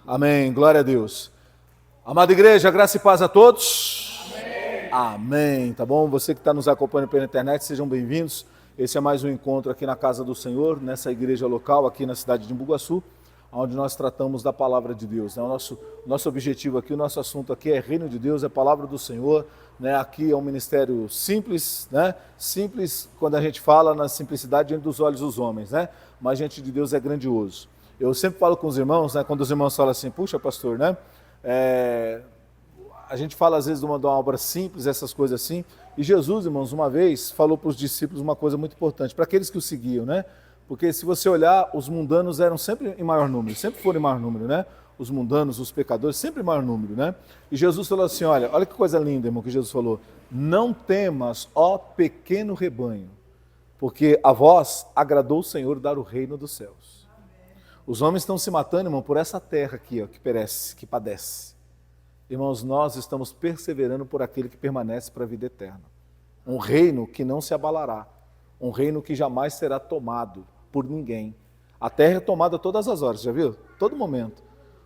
Amém, glória a Deus. Amada igreja, graça e paz a todos. Amém. Amém, tá bom? Você que está nos acompanhando pela internet, sejam bem-vindos. Esse é mais um encontro aqui na Casa do Senhor, nessa igreja local, aqui na cidade de Embu-Guaçu, onde nós tratamos da palavra de Deus. O nosso objetivo aqui, o nosso assunto aqui é Reino de Deus, é Palavra do Senhor. Aqui é um ministério simples, simples quando a gente fala na simplicidade diante dos olhos dos homens, mas diante de Deus é grandioso. Eu sempre falo com os irmãos, quando os irmãos falam assim, puxa pastor, a gente fala às vezes de uma obra simples, essas coisas assim, e Jesus, irmãos, uma vez falou para os discípulos uma coisa muito importante, para aqueles que o seguiam, porque se você olhar, os mundanos eram sempre em maior número, sempre foram em maior número, os mundanos, os pecadores, sempre em maior número, E Jesus falou assim, olha que coisa linda, irmão, que Jesus falou, não temas, ó pequeno rebanho, porque a vós agradou o Senhor dar o reino dos céus. Os homens estão se matando, irmão, por essa terra aqui, que perece, que padece. Irmãos, nós estamos perseverando por aquele que permanece para a vida eterna. Um reino que não se abalará, um reino que jamais será tomado por ninguém. A terra é tomada todas as horas, já viu? Todo momento.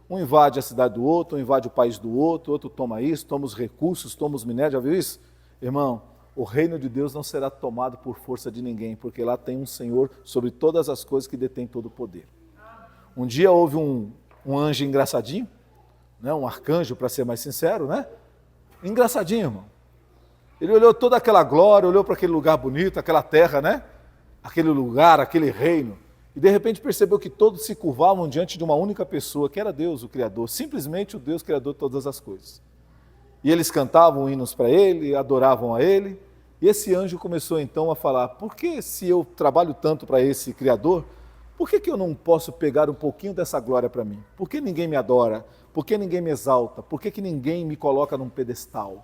Um invade a cidade do outro, um invade o país do outro toma isso, toma os recursos, toma os minérios, já viu isso? Irmão, o reino de Deus não será tomado por força de ninguém, porque lá tem um Senhor sobre todas as coisas que detém todo o poder. Um dia houve um anjo engraçadinho, um arcanjo, para ser mais sincero, engraçadinho, irmão. Ele olhou toda aquela glória, olhou para aquele lugar bonito, aquela terra, aquele lugar, aquele reino, e de repente percebeu que todos se curvavam diante de uma única pessoa, que era Deus, o Criador, simplesmente o Deus Criador de todas as coisas. E eles cantavam hinos para ele, adoravam a ele, e esse anjo começou então a falar, por que se eu trabalho tanto para esse Criador, por que eu não posso pegar um pouquinho dessa glória para mim? Por que ninguém me adora? Por que ninguém me exalta? Por que ninguém me coloca num pedestal?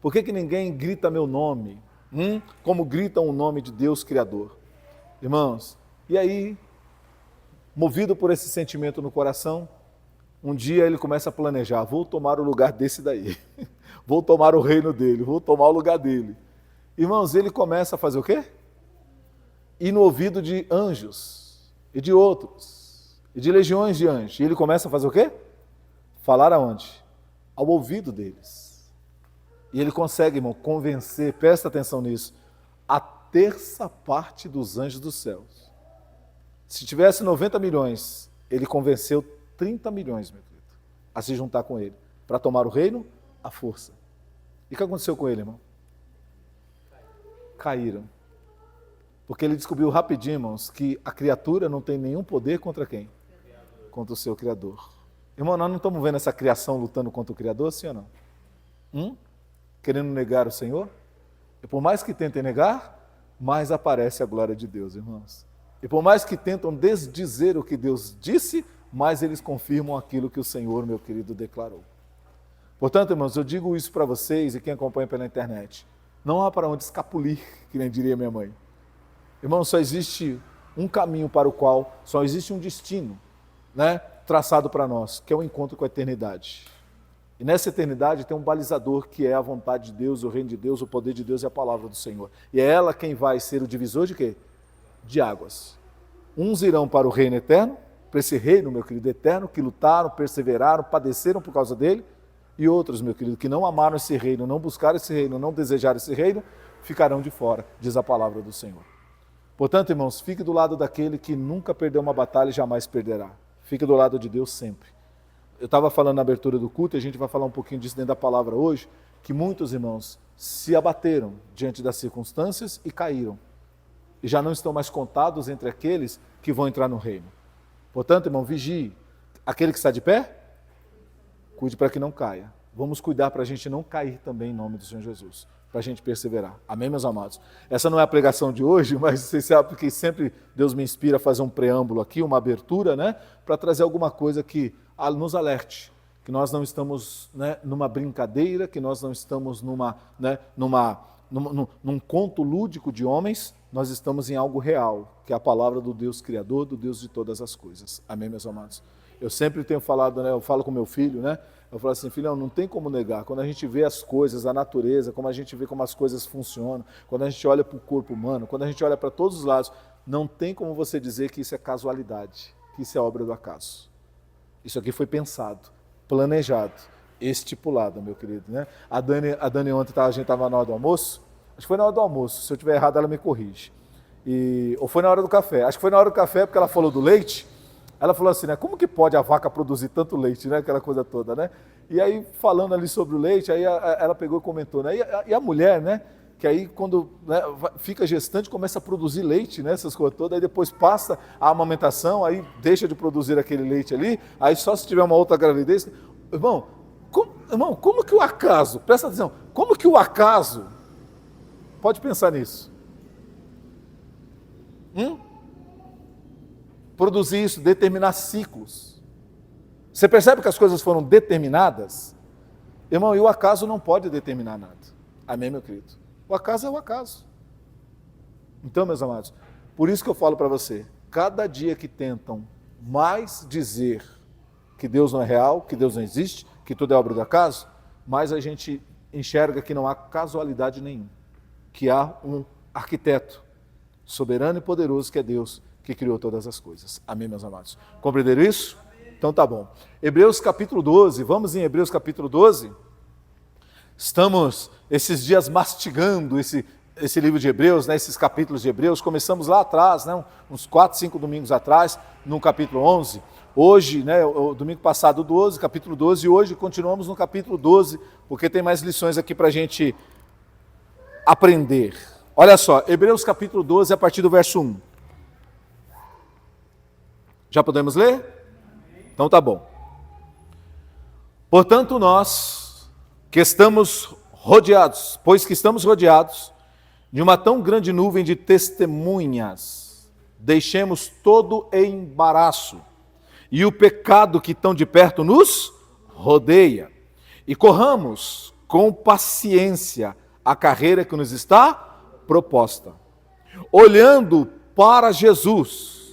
Por que ninguém grita meu nome? Como gritam o nome de Deus Criador? Irmãos, e aí, movido por esse sentimento no coração, um dia ele começa a planejar, vou tomar o lugar desse daí, vou tomar o reino dele, vou tomar o lugar dele. Irmãos, ele começa a fazer o quê? Ir no ouvido de anjos, e de outros, e de legiões de anjos. E ele começa a fazer o quê? Falar aonde? Ao ouvido deles. E ele consegue, irmão, convencer, presta atenção nisso, a terça parte dos anjos dos céus. Se tivesse 90 milhões, ele convenceu 30 milhões, meu querido, a se juntar com ele, para tomar o reino, à força. E o que aconteceu com ele, irmão? Caíram. Porque ele descobriu rapidinho, irmãos, que a criatura não tem nenhum poder contra quem? Contra o seu Criador. Irmão, nós não estamos vendo essa criação lutando contra o Criador, sim ou não? Querendo negar o Senhor? E por mais que tentem negar, mais aparece a glória de Deus, irmãos. E por mais que tentam desdizer o que Deus disse, mais eles confirmam aquilo que o Senhor, meu querido, declarou. Portanto, irmãos, eu digo isso para vocês e quem acompanha pela internet. Não há para onde escapulir, que nem diria minha mãe. Irmão, só existe um caminho para o qual, só existe um destino, traçado para nós, que é o encontro com a eternidade. E nessa eternidade tem um balizador que é a vontade de Deus, o reino de Deus, o poder de Deus e a palavra do Senhor. E é ela quem vai ser o divisor de quê? De águas. Uns irão para o reino eterno, para esse reino, meu querido, eterno, que lutaram, perseveraram, padeceram por causa dele, e outros, meu querido, que não amaram esse reino, não buscaram esse reino, não desejaram esse reino, ficarão de fora, diz a palavra do Senhor. Portanto, irmãos, fique do lado daquele que nunca perdeu uma batalha e jamais perderá. Fique do lado de Deus sempre. Eu estava falando na abertura do culto, e a gente vai falar um pouquinho disso dentro da palavra hoje, que muitos irmãos se abateram diante das circunstâncias e caíram. E já não estão mais contados entre aqueles que vão entrar no reino. Portanto, irmão, vigie. Aquele que está de pé, cuide para que não caia. Vamos cuidar para a gente não cair também em nome do Senhor Jesus. Para a gente perseverar. Amém, meus amados? Essa não é a pregação de hoje, mas vocês sabem que sempre Deus me inspira a fazer um preâmbulo aqui, uma abertura, para trazer alguma coisa que nos alerte, que nós não estamos numa brincadeira, que nós não estamos num conto lúdico de homens, nós estamos em algo real, que é a palavra do Deus Criador, do Deus de todas as coisas. Amém, meus amados? Eu sempre tenho falado, eu falo com meu filho, eu falo assim, filhão, não tem como negar. Quando a gente vê as coisas, a natureza, como a gente vê como as coisas funcionam, quando a gente olha para o corpo humano, quando a gente olha para todos os lados, não tem como você dizer que isso é casualidade, que isso é obra do acaso. Isso aqui foi pensado, planejado, estipulado, meu querido, né? A Dani ontem a gente estava na hora do almoço, acho que foi na hora do almoço, se eu estiver errado ela me corrige. Ou foi na hora do café, acho que foi na hora do café porque ela falou do leite, ela falou assim, né? Como que pode a vaca produzir tanto leite, né? Aquela coisa toda, né? E aí, falando ali sobre o leite, aí ela pegou e comentou, né? E a mulher, né? Que aí, quando, né, fica gestante, começa a produzir leite, né? Essas coisas todas, aí depois passa a amamentação, aí deixa de produzir aquele leite ali, aí só se tiver uma outra gravidez. Irmão, como que o acaso, presta atenção, como que o acaso, pode pensar nisso, produzir isso, determinar ciclos. Você percebe que as coisas foram determinadas? Irmão, e o acaso não pode determinar nada. Amém, meu querido? O acaso é o acaso. Então, meus amados, por isso que eu falo para você, cada dia que tentam mais dizer que Deus não é real, que Deus não existe, que tudo é obra do acaso, mais a gente enxerga que não há casualidade nenhuma, que há um arquiteto soberano e poderoso que é Deus, que criou todas as coisas. Amém, meus amados? Compreenderam isso? Então tá bom. Hebreus capítulo 12, vamos em Hebreus capítulo 12? Estamos esses dias mastigando esse livro de Hebreus, né, esses capítulos de Hebreus. Começamos lá atrás, né, uns 4, 5 domingos atrás, no capítulo 11. Hoje, né, o domingo passado 12, capítulo 12, e hoje continuamos no capítulo 12, porque tem mais lições aqui para a gente aprender. Olha só, Hebreus capítulo 12, a partir do verso 1. Já podemos ler? Então tá bom. Portanto, nós que estamos rodeados, pois que estamos rodeados de uma tão grande nuvem de testemunhas, deixemos todo embaraço e o pecado que tão de perto nos rodeia, e corramos com paciência a carreira que nos está proposta, olhando para Jesus,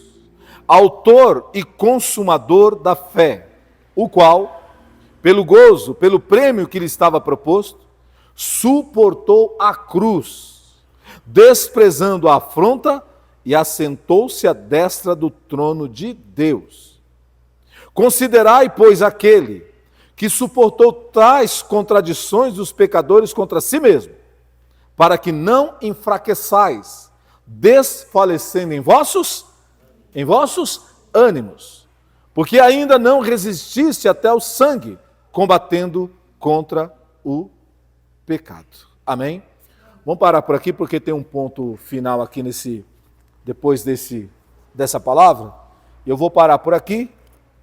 autor e consumador da fé, o qual, pelo gozo, pelo prêmio que lhe estava proposto, suportou a cruz, desprezando a afronta, e assentou-se à destra do trono de Deus. Considerai, pois, aquele que suportou tais contradições dos pecadores contra si mesmo, para que não enfraqueçais, desfalecendo em vossos ânimos, porque ainda não resististe até ao sangue, combatendo contra o pecado. Amém? Vamos parar por aqui, porque tem um ponto final aqui depois dessa palavra. Eu vou parar por aqui,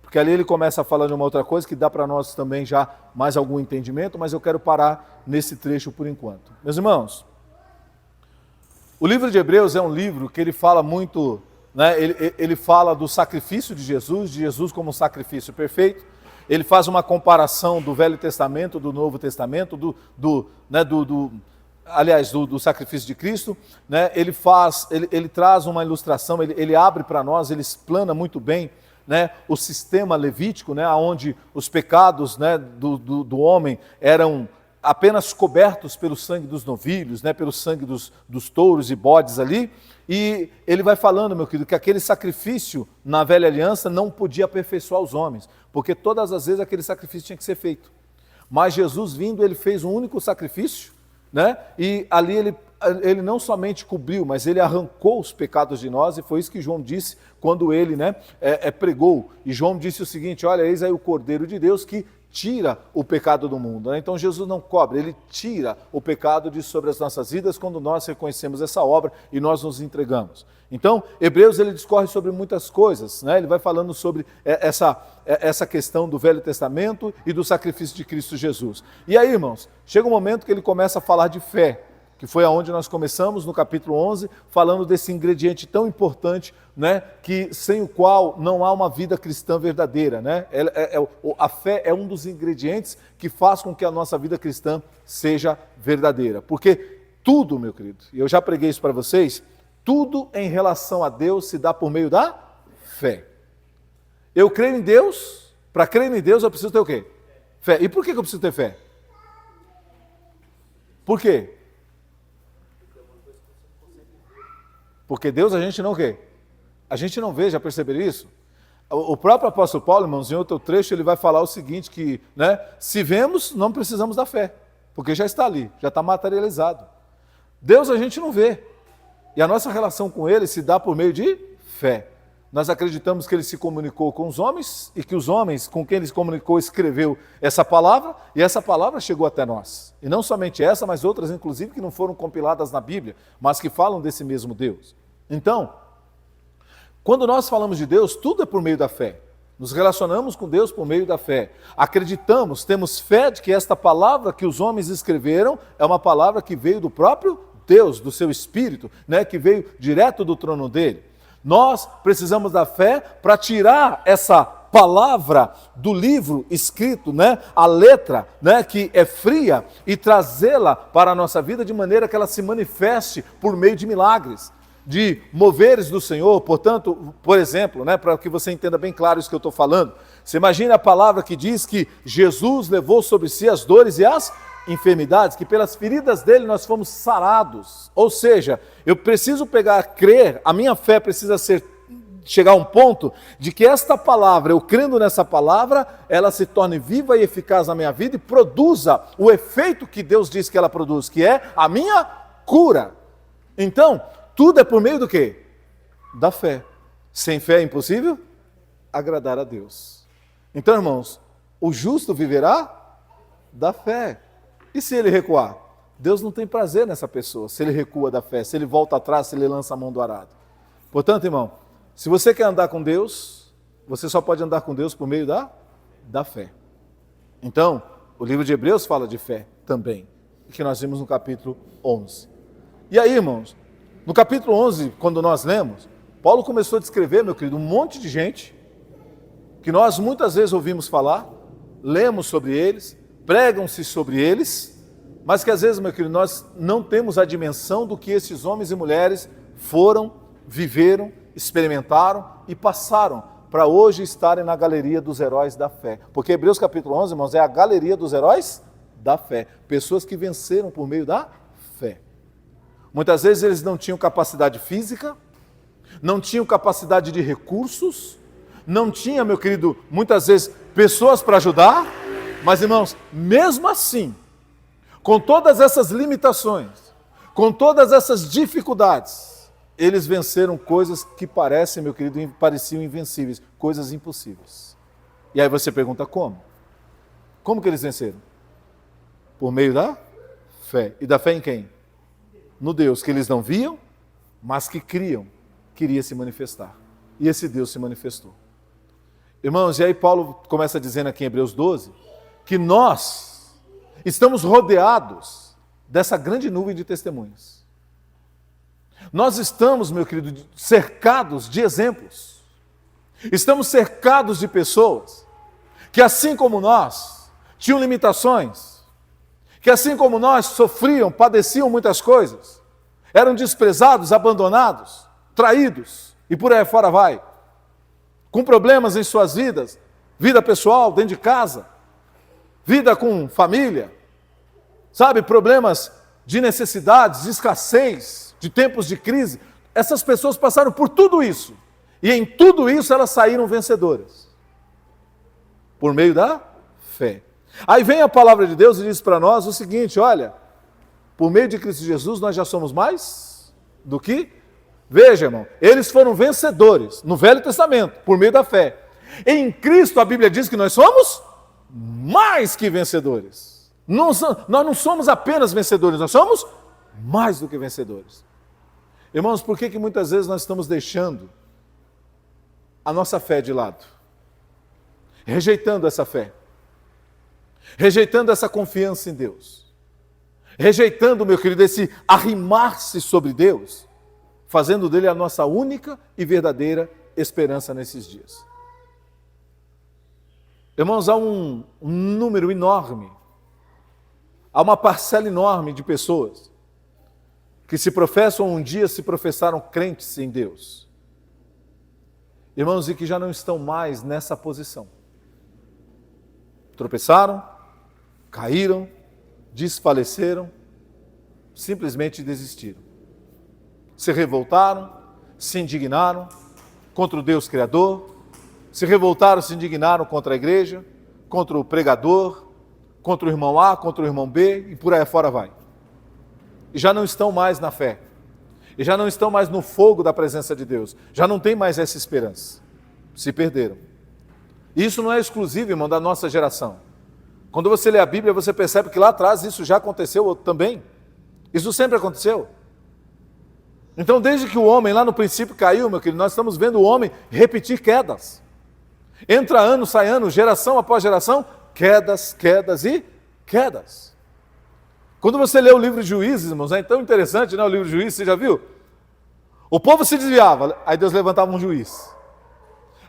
porque ali ele começa falando uma outra coisa que dá para nós também já mais algum entendimento, mas eu quero parar nesse trecho por enquanto. Meus irmãos, o livro de Hebreus é um livro que ele fala muito, né, ele fala do sacrifício de Jesus como um sacrifício perfeito. Ele faz uma comparação do Velho Testamento, do Novo Testamento, do sacrifício de Cristo, né? Ele traz uma ilustração, ele abre para nós, ele explana muito bem, né, o sistema levítico, né, onde os pecados, né, do homem eram apenas cobertos pelo sangue dos novilhos, né, pelo sangue dos touros e bodes ali. E ele vai falando, meu querido, que aquele sacrifício na velha aliança não podia aperfeiçoar os homens, porque todas as vezes aquele sacrifício tinha que ser feito. Mas Jesus vindo, ele fez um único sacrifício, né? E ali ele não somente cobriu, mas ele arrancou os pecados de nós, e foi isso que João disse quando ele, né, pregou. E João disse o seguinte: olha, eis aí o Cordeiro de Deus que tira o pecado do mundo, né? Então Jesus não cobre, ele tira o pecado de sobre as nossas vidas quando nós reconhecemos essa obra e nós nos entregamos. Então, Hebreus ele discorre sobre muitas coisas, né? Ele vai falando sobre essa questão do Velho Testamento e do sacrifício de Cristo Jesus. E aí, irmãos, chega um momento que ele começa a falar de fé, que foi aonde nós começamos no capítulo 11, falando desse ingrediente tão importante, né, que sem o qual não há uma vida cristã verdadeira, né? A fé é um dos ingredientes que faz com que a nossa vida cristã seja verdadeira. Porque tudo, meu querido, e eu já preguei isso para vocês, tudo em relação a Deus se dá por meio da fé. Eu creio em Deus, para crer em Deus eu preciso ter o quê? Fé. E por que eu preciso ter fé? Por quê? Porque Deus a gente não vê. A gente não vê, já perceberam isso? O próprio apóstolo Paulo, irmãos, em outro trecho, ele vai falar o seguinte, que, né, se vemos, não precisamos da fé, porque já está ali, já está materializado. Deus a gente não vê, e a nossa relação com Ele se dá por meio de fé. Nós acreditamos que Ele se comunicou com os homens, e que os homens com quem Ele se comunicou escreveu essa palavra, e essa palavra chegou até nós. E não somente essa, mas outras, inclusive, que não foram compiladas na Bíblia, mas que falam desse mesmo Deus. Então, quando nós falamos de Deus, tudo é por meio da fé. Nos relacionamos com Deus por meio da fé. Acreditamos, temos fé de que esta palavra que os homens escreveram é uma palavra que veio do próprio Deus, do seu Espírito, né, que veio direto do trono dele. Nós precisamos da fé para tirar essa palavra do livro escrito, né, a letra, né, que é fria, e trazê-la para a nossa vida de maneira que ela se manifeste por meio de milagres, de moveres do Senhor. Portanto, por exemplo, né, para que você entenda bem claro isso que eu estou falando, você imagina a palavra que diz que Jesus levou sobre si as dores e as enfermidades, que pelas feridas dele nós fomos sarados. Ou seja, eu preciso crer, a minha fé precisa chegar a um ponto de que esta palavra, eu crendo nessa palavra, ela se torne viva e eficaz na minha vida e produza o efeito que Deus diz que ela produz, que é a minha cura. Então, tudo é por meio do quê? Da fé. Sem fé é impossível agradar a Deus. Então, irmãos, o justo viverá da fé. E se ele recuar? Deus não tem prazer nessa pessoa, se ele recua da fé, se ele volta atrás, se ele lança a mão do arado. Portanto, irmão, se você quer andar com Deus, você só pode andar com Deus por meio da fé. Então, o livro de Hebreus fala de fé também, que nós vimos no capítulo 11. E aí, irmãos, no capítulo 11, quando nós lemos, Paulo começou a descrever, meu querido, um monte de gente que nós muitas vezes ouvimos falar, lemos sobre eles, pregam-se sobre eles, mas que às vezes, meu querido, nós não temos a dimensão do que esses homens e mulheres foram, viveram, experimentaram e passaram para hoje estarem na galeria dos heróis da fé. Porque Hebreus capítulo 11, irmãos, é a galeria dos heróis da fé. Pessoas que venceram por meio da fé. Muitas vezes eles não tinham capacidade física, não tinham capacidade de recursos, não tinha, meu querido, muitas vezes pessoas para ajudar, mas, irmãos, mesmo assim, com todas essas limitações, com todas essas dificuldades, eles venceram coisas que parecem, meu querido, pareciam invencíveis, coisas impossíveis. E aí você pergunta como? Como que eles venceram? Por meio da fé. E da fé em quem? No Deus que eles não viam, mas que criam, queria se manifestar. E esse Deus se manifestou. Irmãos, e aí Paulo começa dizendo aqui em Hebreus 12, que nós estamos rodeados dessa grande nuvem de testemunhas. Nós estamos, meu querido, cercados de exemplos. Estamos cercados de pessoas que, assim como nós, tinham limitações, que assim como nós sofriam, padeciam muitas coisas, eram desprezados, abandonados, traídos, e por aí fora vai, com problemas em suas vidas, vida pessoal, dentro de casa, vida com família, sabe, problemas de necessidades, de escassez, de tempos de crise. Essas pessoas passaram por tudo isso, e em tudo isso elas saíram vencedoras, por meio da fé. Aí vem a palavra de Deus e diz para nós o seguinte, olha, por meio de Cristo Jesus nós já somos mais do que... Veja, irmão, eles foram vencedores no Velho Testamento, por meio da fé. Em Cristo a Bíblia diz que nós somos mais que vencedores. Nós não somos apenas vencedores, nós somos mais do que vencedores. Irmãos, por que muitas vezes nós estamos deixando a nossa fé de lado? Rejeitando essa fé. Rejeitando essa confiança em Deus. Rejeitando, meu querido, esse arrimar-se sobre Deus, fazendo dele a nossa única e verdadeira esperança nesses dias. Irmãos, há um número enorme, há uma parcela enorme de pessoas que se professam, um dia se professaram crentes em Deus. Irmãos, e que já não estão mais nessa posição. Tropeçaram, caíram, desfaleceram, simplesmente desistiram. Se revoltaram, se indignaram contra o Deus Criador, se revoltaram, se indignaram contra a igreja, contra o pregador, contra o irmão A, contra o irmão B, e por aí fora vai. E já não estão mais na fé. E já não estão mais no fogo da presença de Deus. Já não tem mais essa esperança. Se perderam. E isso não é exclusivo, irmão, da nossa geração. Quando você lê a Bíblia, você percebe que lá atrás isso já aconteceu também. Isso sempre aconteceu. Então, desde que o homem lá no princípio caiu, meu querido, nós estamos vendo o homem repetir quedas. Entra ano, sai ano, geração após geração, quedas, quedas e quedas. Quando você lê o livro de Juízes, irmãos, é tão interessante, né? O livro de Juízes, você já viu? O povo se desviava, aí Deus levantava um juiz.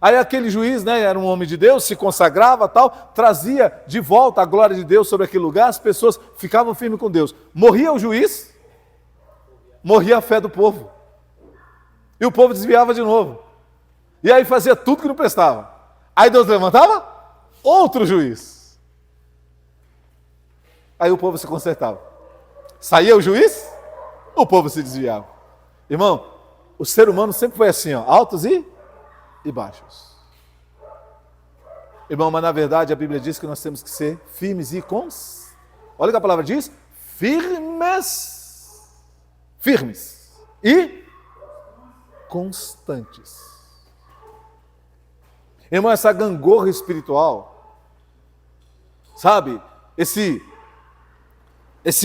Aí aquele juiz, né, era um homem de Deus, se consagrava, tal, trazia de volta a glória de Deus sobre aquele lugar, as pessoas ficavam firmes com Deus. Morria o juiz, morria a fé do povo. E o povo desviava de novo. E aí fazia tudo que não prestava. Aí Deus levantava outro juiz. Aí o povo se consertava. Saía o juiz, o povo se desviava. Irmão, o ser humano sempre foi assim, ó, altos e baixos. Irmão, mas na verdade a Bíblia diz que nós temos que ser firmes e olha o que a palavra diz, firmes e constantes. Irmão, essa gangorra espiritual, sabe, esse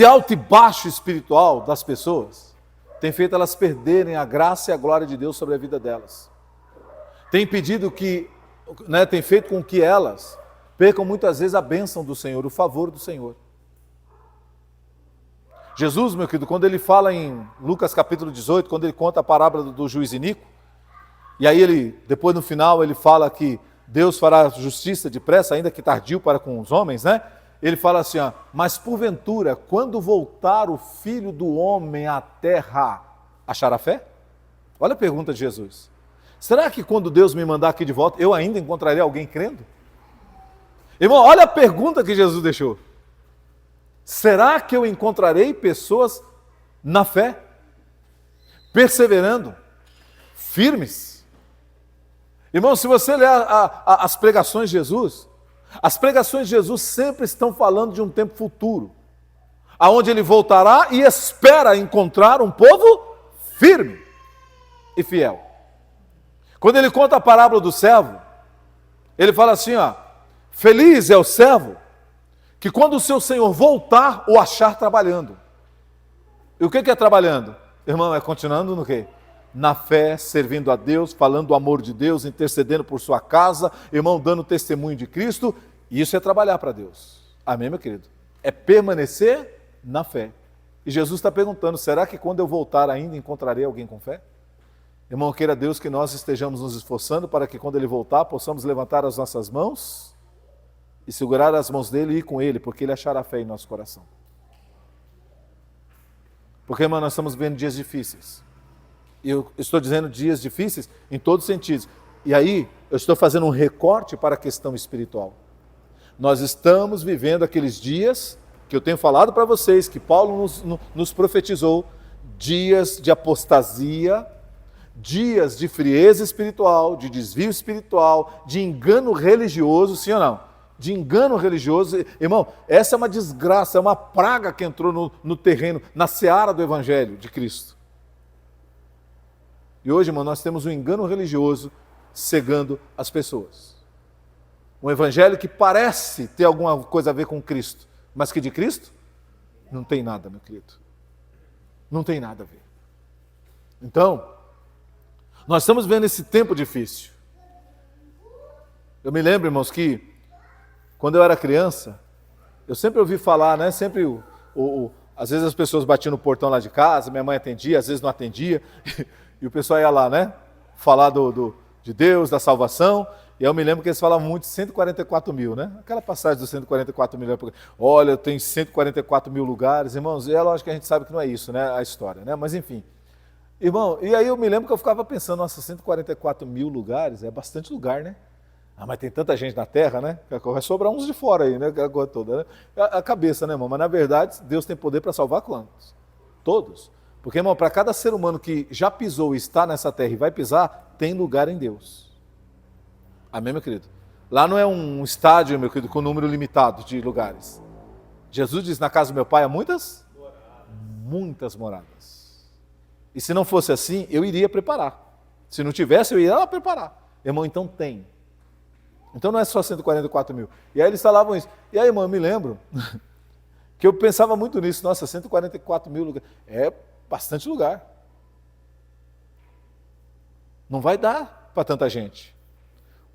alto e baixo espiritual das pessoas, tem feito elas perderem a graça e a glória de Deus sobre a vida delas. Tem impedido que, né, tem feito com que elas percam muitas vezes a bênção do Senhor, o favor do Senhor. Jesus, meu querido, quando ele fala em Lucas capítulo 18, quando ele conta a parábola do juiz iníquo, e aí ele, depois no final, ele fala que Deus fará justiça depressa, ainda que tardio para com os homens, né? Ele fala assim, ó, mas porventura, quando voltar o Filho do Homem à terra, achará fé? Olha a pergunta de Jesus. Será que quando Deus me mandar aqui de volta, eu ainda encontrarei alguém crendo? Irmão, olha a pergunta que Jesus deixou. Será que eu encontrarei pessoas na fé, perseverando, firmes? Irmão, se você ler as pregações de Jesus, as pregações de Jesus sempre estão falando de um tempo futuro, aonde ele voltará e espera encontrar um povo firme e fiel. Quando ele conta a parábola do servo, ele fala assim, ó, feliz é o servo que quando o seu senhor voltar, o achar trabalhando. E o que é trabalhando? Irmão, é continuando no quê? Na fé, servindo a Deus, falando do amor de Deus, intercedendo por sua casa, irmão, dando testemunho de Cristo, isso é trabalhar para Deus. Amém, meu querido? É permanecer na fé. E Jesus está perguntando, será que quando eu voltar ainda encontrarei alguém com fé? Irmão, queira Deus que nós estejamos nos esforçando para que quando Ele voltar, possamos levantar as nossas mãos e segurar as mãos dEle e ir com Ele, porque Ele achará fé em nosso coração. Porque, irmão, nós estamos vivendo dias difíceis. E eu estou dizendo dias difíceis em todos os sentidos. E aí, eu estou fazendo um recorte para a questão espiritual. Nós estamos vivendo aqueles dias que eu tenho falado para vocês, que Paulo nos profetizou, dias de apostasia, dias de frieza espiritual, de desvio espiritual, de engano religioso, sim ou não? De engano religioso. Irmão, essa é uma desgraça, é uma praga que entrou no terreno, na seara do Evangelho de Cristo. E hoje, irmão, nós temos um engano religioso cegando as pessoas. Um evangelho que parece ter alguma coisa a ver com Cristo, mas que de Cristo não tem nada, meu querido. Não tem nada a ver. Então, nós estamos vendo esse tempo difícil. Eu me lembro, irmãos, que quando eu era criança, eu sempre ouvi falar, né? Sempre, às vezes as pessoas batiam no portão lá de casa, minha mãe atendia, às vezes não atendia, e o pessoal ia lá, né? Falar de Deus, da salvação. E eu me lembro que eles falavam muito de 144 mil, né? Aquela passagem dos 144 mil. Olha, eu tenho 144 mil lugares, irmãos. E é lógico que a gente sabe que não é isso, né? A história, né? Mas enfim. Irmão, e aí eu me lembro que eu ficava pensando, nossa, 144 mil lugares é bastante lugar, né? Ah, mas tem tanta gente na Terra, né? Vai sobrar uns de fora aí, né? Agora toda, né? A cabeça, né, irmão? Mas na verdade, Deus tem poder para salvar quantos? Todos. Porque, irmão, para cada ser humano que já pisou e está nessa terra e vai pisar, tem lugar em Deus. Amém, meu querido? Lá não é um estádio, meu querido, com número limitado de lugares. Jesus diz, na casa do meu pai há muitas moradas. E se não fosse assim, eu iria preparar. Se não tivesse, eu iria lá preparar. Irmão, então tem. Então não é só 144 mil. E aí eles falavam isso. E aí, irmão, eu me lembro que eu pensava muito nisso. Nossa, 144 mil lugares. É bastante lugar. Não vai dar para tanta gente.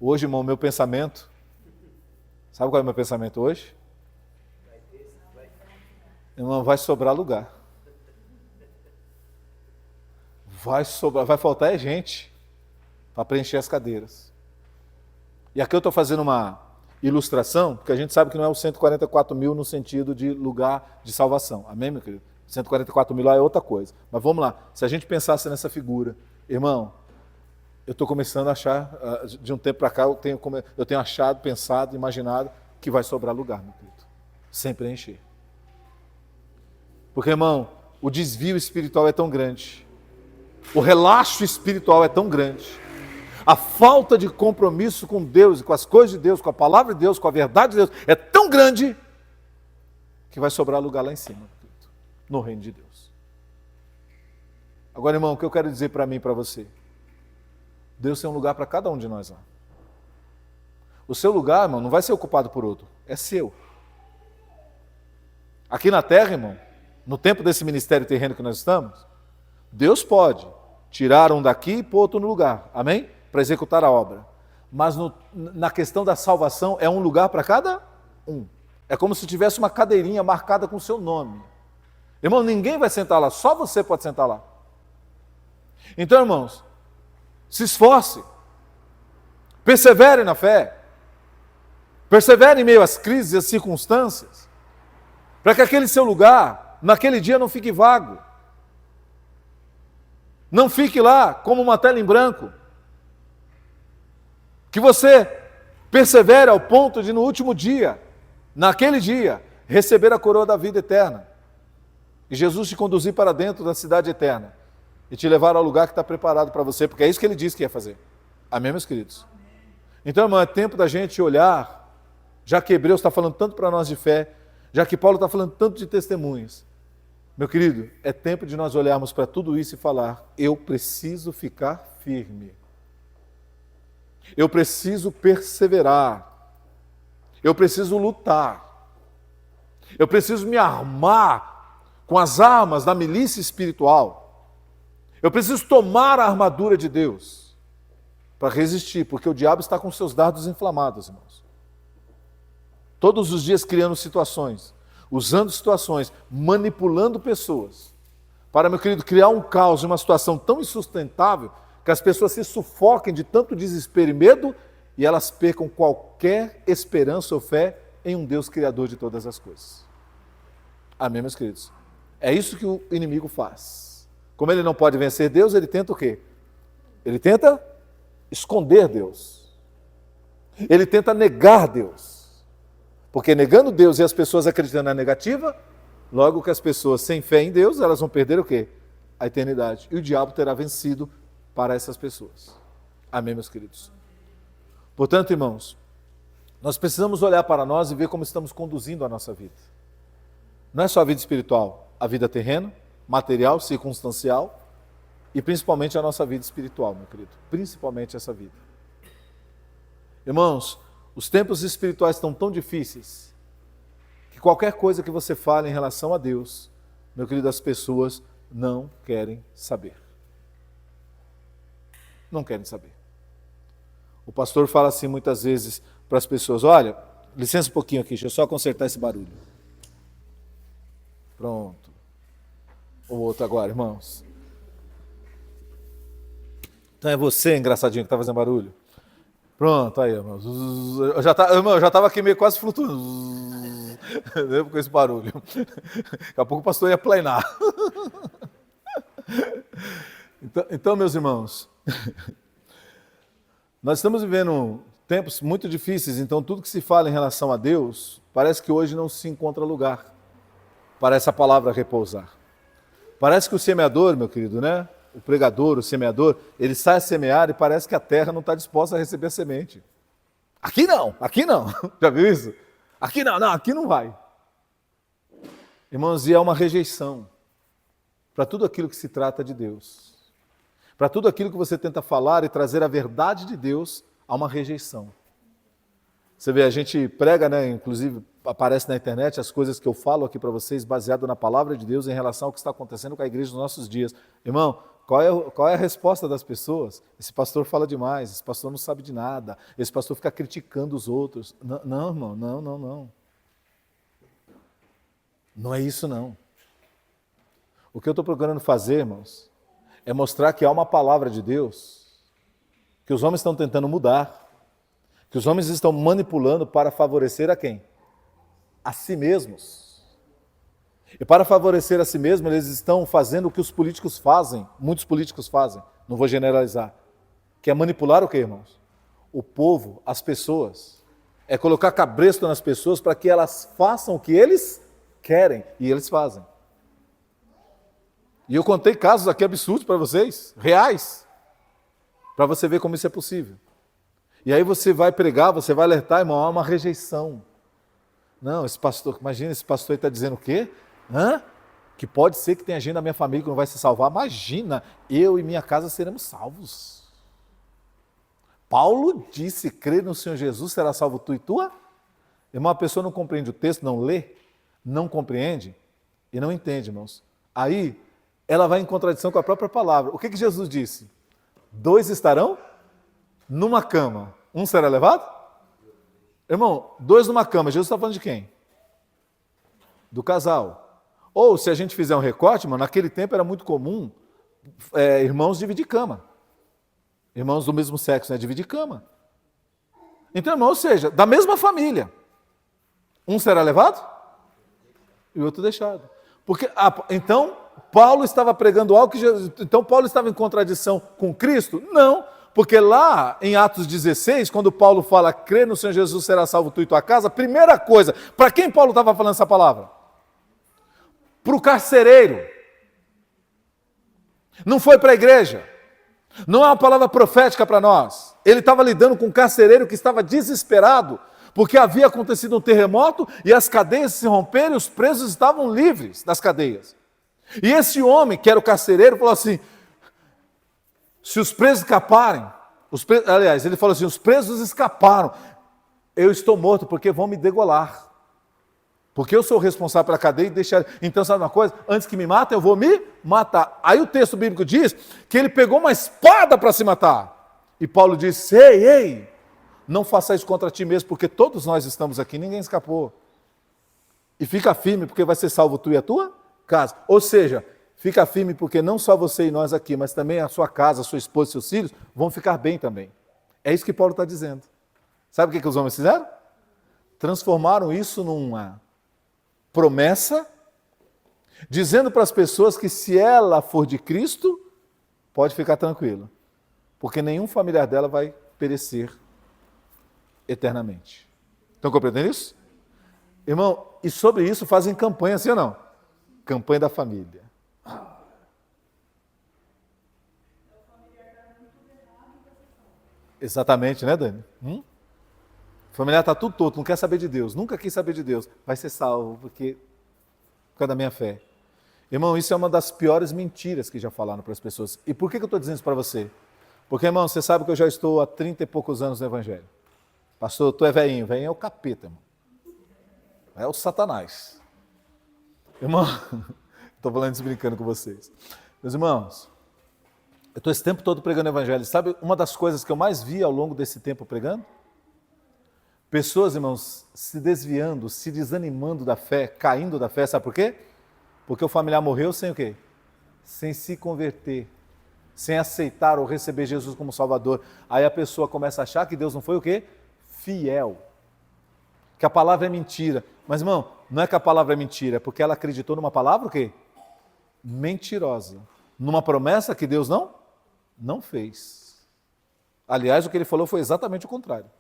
Hoje, irmão, meu pensamento... Sabe qual é o meu pensamento hoje? Irmão, vai sobrar lugar. Vai faltar gente para preencher as cadeiras. E aqui eu estou fazendo uma ilustração, porque a gente sabe que não é os 144 mil no sentido de lugar de salvação. Amém, meu querido? 144 mil lá é outra coisa. Mas vamos lá, se a gente pensasse nessa figura, irmão, eu estou começando a achar, de um tempo para cá, eu tenho achado, pensado, imaginado, que vai sobrar lugar, meu querido. Sem preencher. Porque, irmão, o desvio espiritual é tão grande. O relaxo espiritual é tão grande. A falta de compromisso com Deus, com as coisas de Deus, com a palavra de Deus, com a verdade de Deus, é tão grande que vai sobrar lugar lá em cima, no reino de Deus. Agora, irmão, o que eu quero dizer para mim e para você? Deus tem um lugar para cada um de nós lá. O seu lugar, irmão, não vai ser ocupado por outro, é seu. Aqui na terra, irmão, no tempo desse ministério terreno que nós estamos, Deus pode tirar um daqui e pôr outro no lugar, amém? Para executar a obra. Mas na questão da salvação, é um lugar para cada um. É como se tivesse uma cadeirinha marcada com o seu nome. Irmão, ninguém vai sentar lá, só você pode sentar lá. Então, irmãos, se esforce, persevere na fé, persevere em meio às crises e às circunstâncias, para que aquele seu lugar, naquele dia, não fique vago. Não fique lá como uma tela em branco. Que você persevere ao ponto de, no último dia, naquele dia, receber a coroa da vida eterna. E Jesus te conduzir para dentro da cidade eterna. E te levar ao lugar que está preparado para você, porque é isso que ele disse que ia fazer. Amém, meus queridos? Então, irmão, é tempo da gente olhar, já que Hebreus está falando tanto para nós de fé, já que Paulo está falando tanto de testemunhos. Meu querido, é tempo de nós olharmos para tudo isso e falar, eu preciso ficar firme. Eu preciso perseverar. Eu preciso lutar. Eu preciso me armar com as armas da milícia espiritual. Eu preciso tomar a armadura de Deus para resistir, porque o diabo está com seus dardos inflamados, irmãos. Todos os dias criando situações, usando situações, manipulando pessoas, para, meu querido, criar um caos, uma situação tão insustentável, que as pessoas se sufoquem de tanto desespero e medo, e elas percam qualquer esperança ou fé em um Deus criador de todas as coisas. Amém, meus queridos? É isso que o inimigo faz. Como ele não pode vencer Deus, ele tenta o quê? Ele tenta esconder Deus. Ele tenta negar Deus. Porque negando Deus e as pessoas acreditando na negativa, logo que as pessoas sem fé em Deus, elas vão perder o quê? A eternidade. E o diabo terá vencido para essas pessoas. Amém, meus queridos? Portanto, irmãos, nós precisamos olhar para nós e ver como estamos conduzindo a nossa vida. Não é só a vida espiritual, a vida terrena, material, circunstancial e principalmente a nossa vida espiritual, meu querido. Principalmente essa vida. Irmãos, os tempos espirituais estão tão difíceis que qualquer coisa que você fale em relação a Deus, meu querido, as pessoas não querem saber. Não querem saber. O pastor fala assim muitas vezes para as pessoas, olha, licença um pouquinho aqui, deixa eu só consertar esse barulho. Pronto. O outro agora, irmãos. Então é você, engraçadinho, que está fazendo barulho? Pronto, aí, irmãos. Eu já estava aqui meio quase flutuando. Com esse barulho. Daqui a pouco o pastor ia planar. Então, meus irmãos, nós estamos vivendo tempos muito difíceis, então tudo que se fala em relação a Deus, parece que hoje não se encontra lugar para essa palavra repousar. Parece que o semeador, meu querido, né? O pregador, o semeador, ele sai a semear e parece que a terra não está disposta a receber a semente. Aqui não, aqui não. Já viu isso? Aqui não, aqui não vai. Irmãos, e é uma rejeição para tudo aquilo que se trata de Deus. Para tudo aquilo que você tenta falar e trazer a verdade de Deus, há uma rejeição. Você vê, a gente prega, né? Inclusive aparece na internet as coisas que eu falo aqui para vocês, baseado na palavra de Deus em relação ao que está acontecendo com a igreja nos nossos dias. Irmão, qual é a resposta das pessoas? Esse pastor fala demais, esse pastor não sabe de nada, esse pastor fica criticando os outros. Não, irmão, não. Não é isso, não. O que eu estou procurando fazer, irmãos, é mostrar que há uma palavra de Deus, que os homens estão tentando mudar, que os homens estão manipulando para favorecer a quem? A si mesmos. E para favorecer a si mesmos, eles estão fazendo o que os políticos fazem, muitos políticos fazem, não vou generalizar, que é manipular o que, irmãos? O povo, as pessoas. É colocar cabresto nas pessoas para que elas façam o que eles querem, e eles fazem. E eu contei casos aqui absurdos para vocês, reais, para você ver como isso é possível. E aí você vai pregar, você vai alertar, irmão, há uma rejeição. Não, esse pastor, imagina, esse pastor está dizendo o quê? Que pode ser que tenha gente da minha família que não vai se salvar. Imagina, eu e minha casa seremos salvos. Paulo disse, crer no Senhor Jesus, será salvo tu e tua? Irmão, a pessoa não compreende o texto, não lê, não compreende e não entende, irmãos. Aí, ela vai em contradição com a própria palavra. O que Jesus disse? 2 estarão numa cama, um será levado? Irmão, 2 numa cama, Jesus está falando de quem? Do casal. Ou, se a gente fizer um recorte, mano, naquele tempo era muito comum irmãos dividir cama. Irmãos do mesmo sexo, né? Dividir cama. Então, irmão, ou seja, da mesma família. Um será levado e o outro deixado. Porque, então, Paulo estava pregando algo que Jesus... Então, Paulo estava em contradição com Cristo? Não. Porque lá em Atos 16, quando Paulo fala, crê no Senhor Jesus, será salvo tu e tua casa, primeira coisa, para quem Paulo estava falando essa palavra? Para o carcereiro. Não foi para a igreja. Não é uma palavra profética para nós. Ele estava lidando com um carcereiro que estava desesperado, porque havia acontecido um terremoto e as cadeias se romperam e os presos estavam livres das cadeias. E esse homem, que era o carcereiro, falou assim, se os presos escaparem, aliás, ele falou assim, os presos escaparam, eu estou morto porque vão me degolar. Porque eu sou o responsável pela cadeia e deixar... Então, sabe uma coisa? Antes que me matem, eu vou me matar. Aí o texto bíblico diz que ele pegou uma espada para se matar. E Paulo disse, ei, não faça isso contra ti mesmo, porque todos nós estamos aqui, ninguém escapou. E fica firme, porque vai ser salvo tu e a tua casa. Ou seja, fica firme porque não só você e nós aqui, mas também a sua casa, a sua esposa e seus filhos vão ficar bem também. É isso que Paulo está dizendo. Sabe o que os homens fizeram? Transformaram isso numa promessa, dizendo para as pessoas que se ela for de Cristo, pode ficar tranquila, porque nenhum familiar dela vai perecer eternamente. Estão compreendendo isso? Irmão, e sobre isso fazem campanha, sim ou não? Campanha da família. Exatamente, né, Dani? O familiar está tudo torto, não quer saber de Deus, nunca quis saber de Deus, vai ser salvo por causa da minha fé. Irmão, isso é uma das piores mentiras que já falaram para as pessoas. E por que eu estou dizendo isso para você? Porque, irmão, você sabe que eu já estou há 30 e poucos anos no Evangelho. Pastor, tu é velhinho, velhinho é o capeta, irmão. É o Satanás. Irmão, estou falando isso brincando com vocês. Meus irmãos, eu estou esse tempo todo pregando o Evangelho. Sabe uma das coisas que eu mais vi ao longo desse tempo pregando? Pessoas, irmãos, se desviando, se desanimando da fé, caindo da fé, sabe por quê? Porque o familiar morreu sem o quê? Sem se converter, sem aceitar ou receber Jesus como Salvador. Aí a pessoa começa a achar que Deus não foi o quê? Fiel. Que a palavra é mentira. Mas, irmão, não é que a palavra é mentira, é porque ela acreditou numa palavra o quê? Mentirosa. Numa promessa que Deus não fez. Aliás, o que ele falou foi exatamente o contrário.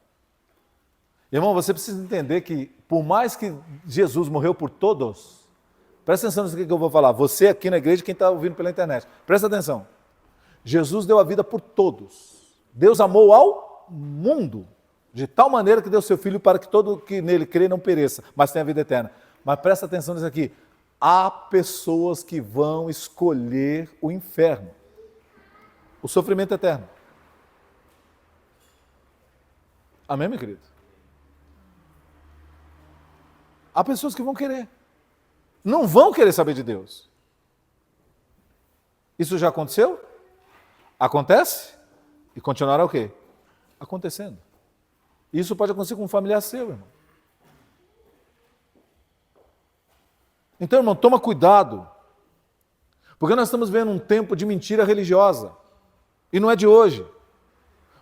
Irmão, você precisa entender que, por mais que Jesus morreu por todos, presta atenção nisso que eu vou falar, você aqui na igreja, quem está ouvindo pela internet, presta atenção. Jesus deu a vida por todos. Deus amou ao mundo. De tal maneira que deu seu Filho para que todo que nele crê não pereça, mas tenha vida eterna. Mas presta atenção nisso aqui. Há pessoas que vão escolher o inferno, o sofrimento eterno. Amém, meu querido? Há pessoas que vão querer. Não vão querer saber de Deus. Isso já aconteceu? Acontece? E continuará o quê? Acontecendo. Isso pode acontecer com um familiar seu, irmão. Então, irmão, toma cuidado. Porque nós estamos vendo um tempo de mentira religiosa. E não é de hoje.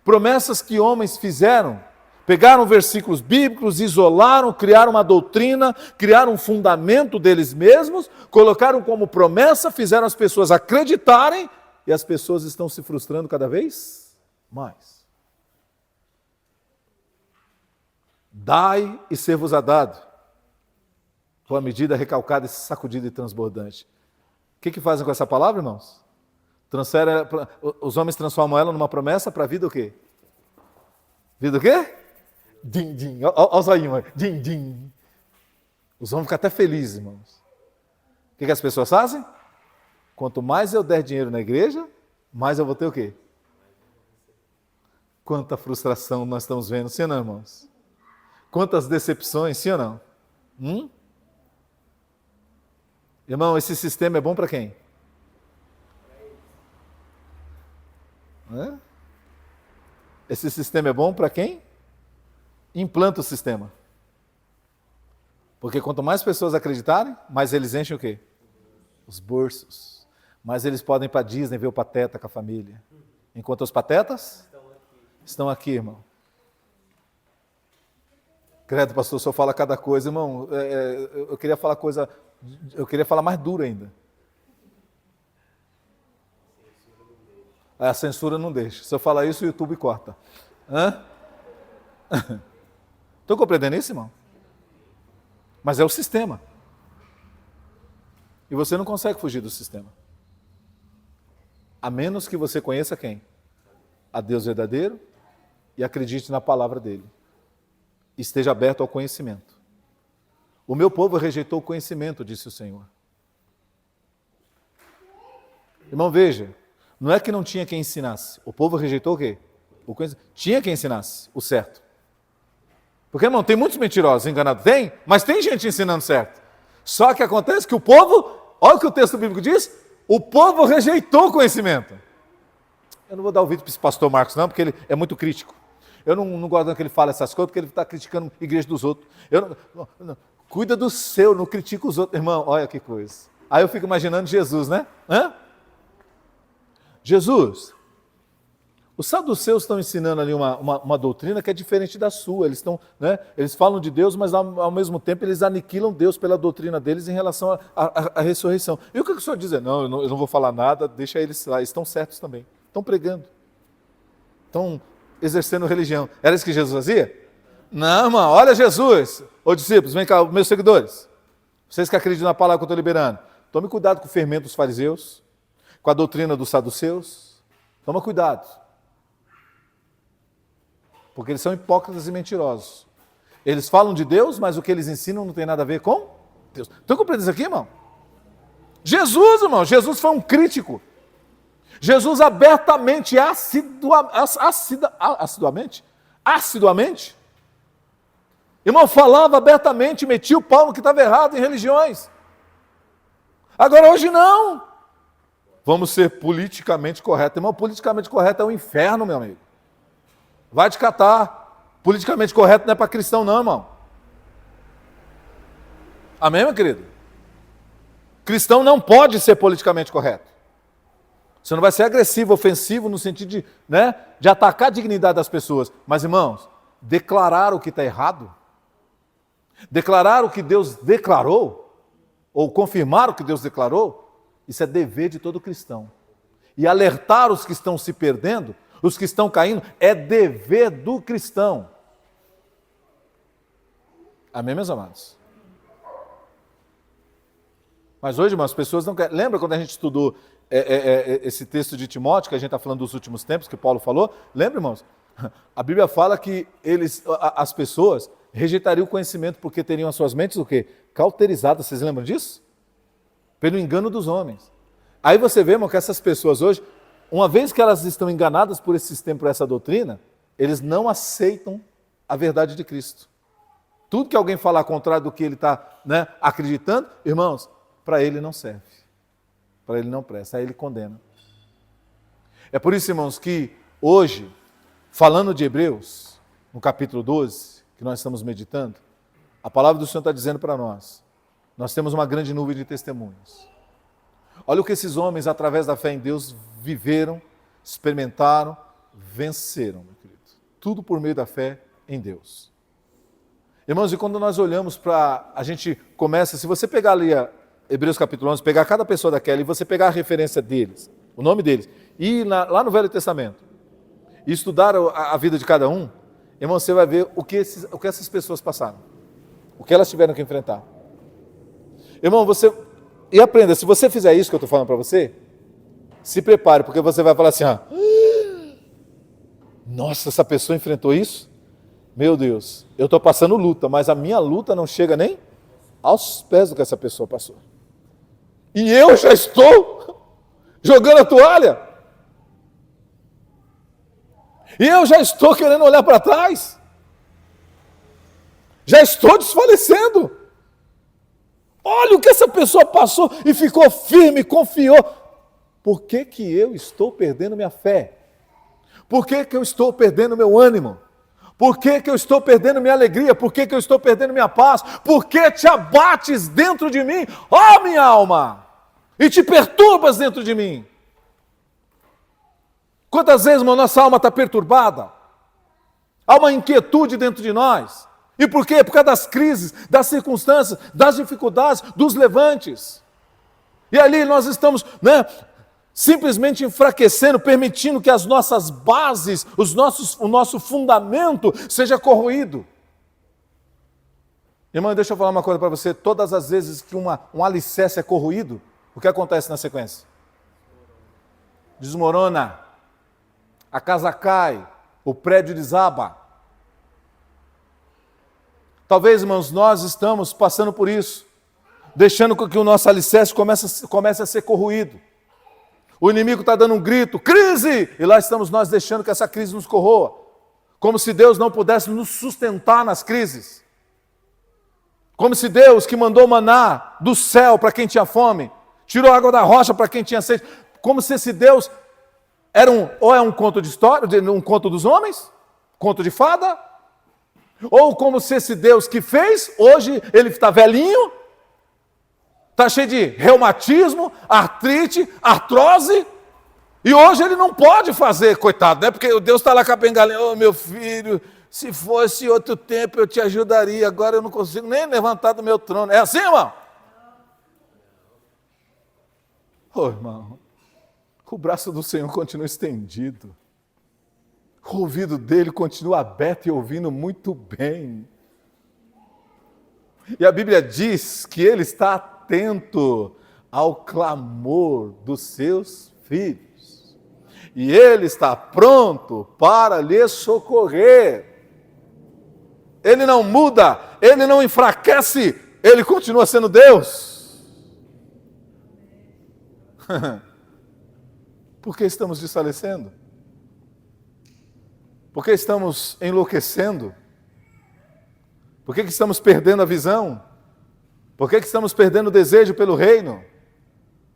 Promessas que homens fizeram, pegaram versículos bíblicos, isolaram, criaram uma doutrina, criaram um fundamento deles mesmos, colocaram como promessa, fizeram as pessoas acreditarem, e as pessoas estão se frustrando cada vez mais. Dai e ser-vos-á dado, com a medida recalcada, sacudida e transbordante. O que fazem com essa palavra, irmãos? Os homens transformam ela numa promessa para a vida o quê? Vida o quê? Din, din. Olha o zoinho, din, din. Os homens ficam até felizes, irmãos. O que as pessoas fazem? Quanto mais eu der dinheiro na igreja, mais eu vou ter o quê? Quanta frustração nós estamos vendo, sim ou não, irmãos? Quantas decepções, sim ou não? Irmão, esse sistema é bom para quem? Esse sistema é bom para quem? Implanta o sistema. Porque quanto mais pessoas acreditarem, mais eles enchem o quê? Os bolsos. Mais eles podem ir para Disney ver o Pateta com a família. Enquanto os patetas estão aqui, irmão. Credo, pastor, o senhor fala cada coisa, irmão. Eu queria falar coisa, eu queria falar mais dura ainda. A censura não deixa. Se eu falar isso, o YouTube corta. Estão compreendendo isso, irmão? Mas é o sistema. E você não consegue fugir do sistema. A menos que você conheça quem? A Deus verdadeiro e acredite na palavra dele. Esteja aberto ao conhecimento. O meu povo rejeitou o conhecimento, disse o Senhor. Irmão, veja, não é que não tinha quem ensinasse. O povo rejeitou o quê? O conhecimento. Tinha quem ensinasse o certo. Porque, irmão, tem muitos mentirosos enganados. Tem, mas tem gente ensinando certo. Só que acontece que o povo, olha o que o texto bíblico diz, o povo rejeitou o conhecimento. Eu não vou dar ouvido para esse pastor Marcos não, porque ele é muito crítico. Eu não gosto que ele fale essas coisas, porque ele está criticando a igreja dos outros. Cuida do seu, não critica os outros. Irmão, olha que coisa. Aí eu fico imaginando Jesus, né? Jesus, os saduceus estão ensinando ali uma doutrina que é diferente da sua. Eles estão, né? Eles falam de Deus, mas ao mesmo tempo eles aniquilam Deus pela doutrina deles em relação à ressurreição. E o que o senhor diz? Não, eu não vou falar nada, deixa eles lá. Eles estão certos também. Estão pregando. Estão exercendo religião. Era isso que Jesus fazia? Não, irmão, olha Jesus. Ô discípulos, vem cá, meus seguidores. Vocês que acreditam na palavra que eu estou liberando. Tome cuidado com o fermento dos fariseus, com a doutrina dos saduceus. Toma cuidado. Porque eles são hipócritas e mentirosos. Eles falam de Deus, mas o que eles ensinam não tem nada a ver com Deus. Estão compreendendo isso aqui, irmão? Jesus, irmão, Jesus foi um crítico. Jesus abertamente, assiduamente, irmão, falava abertamente, metia o pau no que estava errado em religiões. Agora hoje não. Vamos ser politicamente corretos. Irmão, politicamente correto é o inferno, meu amigo. Vai te catar. Politicamente correto não é para cristão não, irmão. Amém, meu querido? Cristão não pode ser politicamente correto. Você não vai ser agressivo, ofensivo, no sentido de atacar a dignidade das pessoas. Mas, irmãos, declarar o que está errado, declarar o que Deus declarou, ou confirmar o que Deus declarou, isso é dever de todo cristão. E alertar os que estão se perdendo, os que estão caindo, é dever do cristão. Amém, meus amados? Mas hoje, irmãos, as pessoas não querem. Lembra quando a gente estudou esse texto de Timóteo, que a gente está falando dos últimos tempos, que Paulo falou? Lembra, irmãos? A Bíblia fala que as pessoas rejeitariam o conhecimento porque teriam as suas mentes o quê? Cauterizadas, vocês lembram disso? Pelo engano dos homens. Aí você vê, irmão, que essas pessoas hoje, uma vez que elas estão enganadas por esse sistema, por essa doutrina, eles não aceitam a verdade de Cristo. Tudo que alguém falar contrário do que ele está, acreditando, irmãos, para ele não serve. Para ele não presta, aí ele condena. É por isso, irmãos, que hoje, falando de Hebreus, no capítulo 12, que nós estamos meditando, a palavra do Senhor está dizendo para nós temos uma grande nuvem de testemunhos. Olha o que esses homens, através da fé em Deus, viveram, experimentaram, venceram, meu querido. Tudo por meio da fé em Deus. Irmãos, e quando nós olhamos para, a gente começa, se você pegar ali Hebreus capítulo 11, pegar cada pessoa daquela e você pegar a referência deles, o nome deles, e ir lá no Velho Testamento, e estudar a vida de cada um, irmão, você vai ver o que essas pessoas passaram, o que elas tiveram que enfrentar. Irmão, e aprenda, se você fizer isso que eu estou falando para você, se prepare, porque você vai falar assim, nossa, essa pessoa enfrentou isso? Meu Deus, eu estou passando luta, mas a minha luta não chega nem aos pés do que essa pessoa passou. E eu já estou jogando a toalha. E eu já estou querendo olhar para trás. Já estou desfalecendo. Olha o que essa pessoa passou e ficou firme, confiou. Por que que eu estou perdendo minha fé? Por que que eu estou perdendo meu ânimo? Por que que eu estou perdendo minha alegria? Por que que eu estou perdendo minha paz? Por que te abates dentro de mim, ó minha alma? E te perturbas dentro de mim? Quantas vezes, irmão, nossa alma está perturbada? Há uma inquietude dentro de nós. E por quê? Por causa das crises, das circunstâncias, das dificuldades, dos levantes. E ali nós estamos, simplesmente enfraquecendo, permitindo que as nossas bases, o nosso fundamento seja corroído. Irmão, deixa eu falar uma coisa para você. Todas as vezes que um alicerce é corroído, o que acontece na sequência? Desmorona, a casa cai, o prédio desaba. Talvez, irmãos, nós estamos passando por isso, deixando que o nosso alicerce comece a ser corroído. O inimigo está dando um grito, crise! E lá estamos nós deixando que essa crise nos corroa. Como se Deus não pudesse nos sustentar nas crises. Como se Deus, que mandou maná do céu para quem tinha fome, tirou água da rocha para quem tinha sede. Como se esse Deus era um conto de história, um conto dos homens, conto de fada, ou como se esse Deus que fez, hoje ele está velhinho, está cheio de reumatismo, artrite, artrose, e hoje ele não pode fazer, coitado, né? Porque Deus está lá com a bengalinha, meu filho, se fosse outro tempo eu te ajudaria, agora eu não consigo nem levantar do meu trono. É assim, irmão? Irmão, o braço do Senhor continua estendido, o ouvido dele continua aberto e ouvindo muito bem. E a Bíblia diz que ele está atento ao clamor dos seus filhos. E ele está pronto para lhes socorrer. Ele não muda, ele não enfraquece, ele continua sendo Deus. Por que estamos desfalecendo? Por que estamos enlouquecendo? Por que estamos perdendo a visão? Por que estamos perdendo o desejo pelo reino?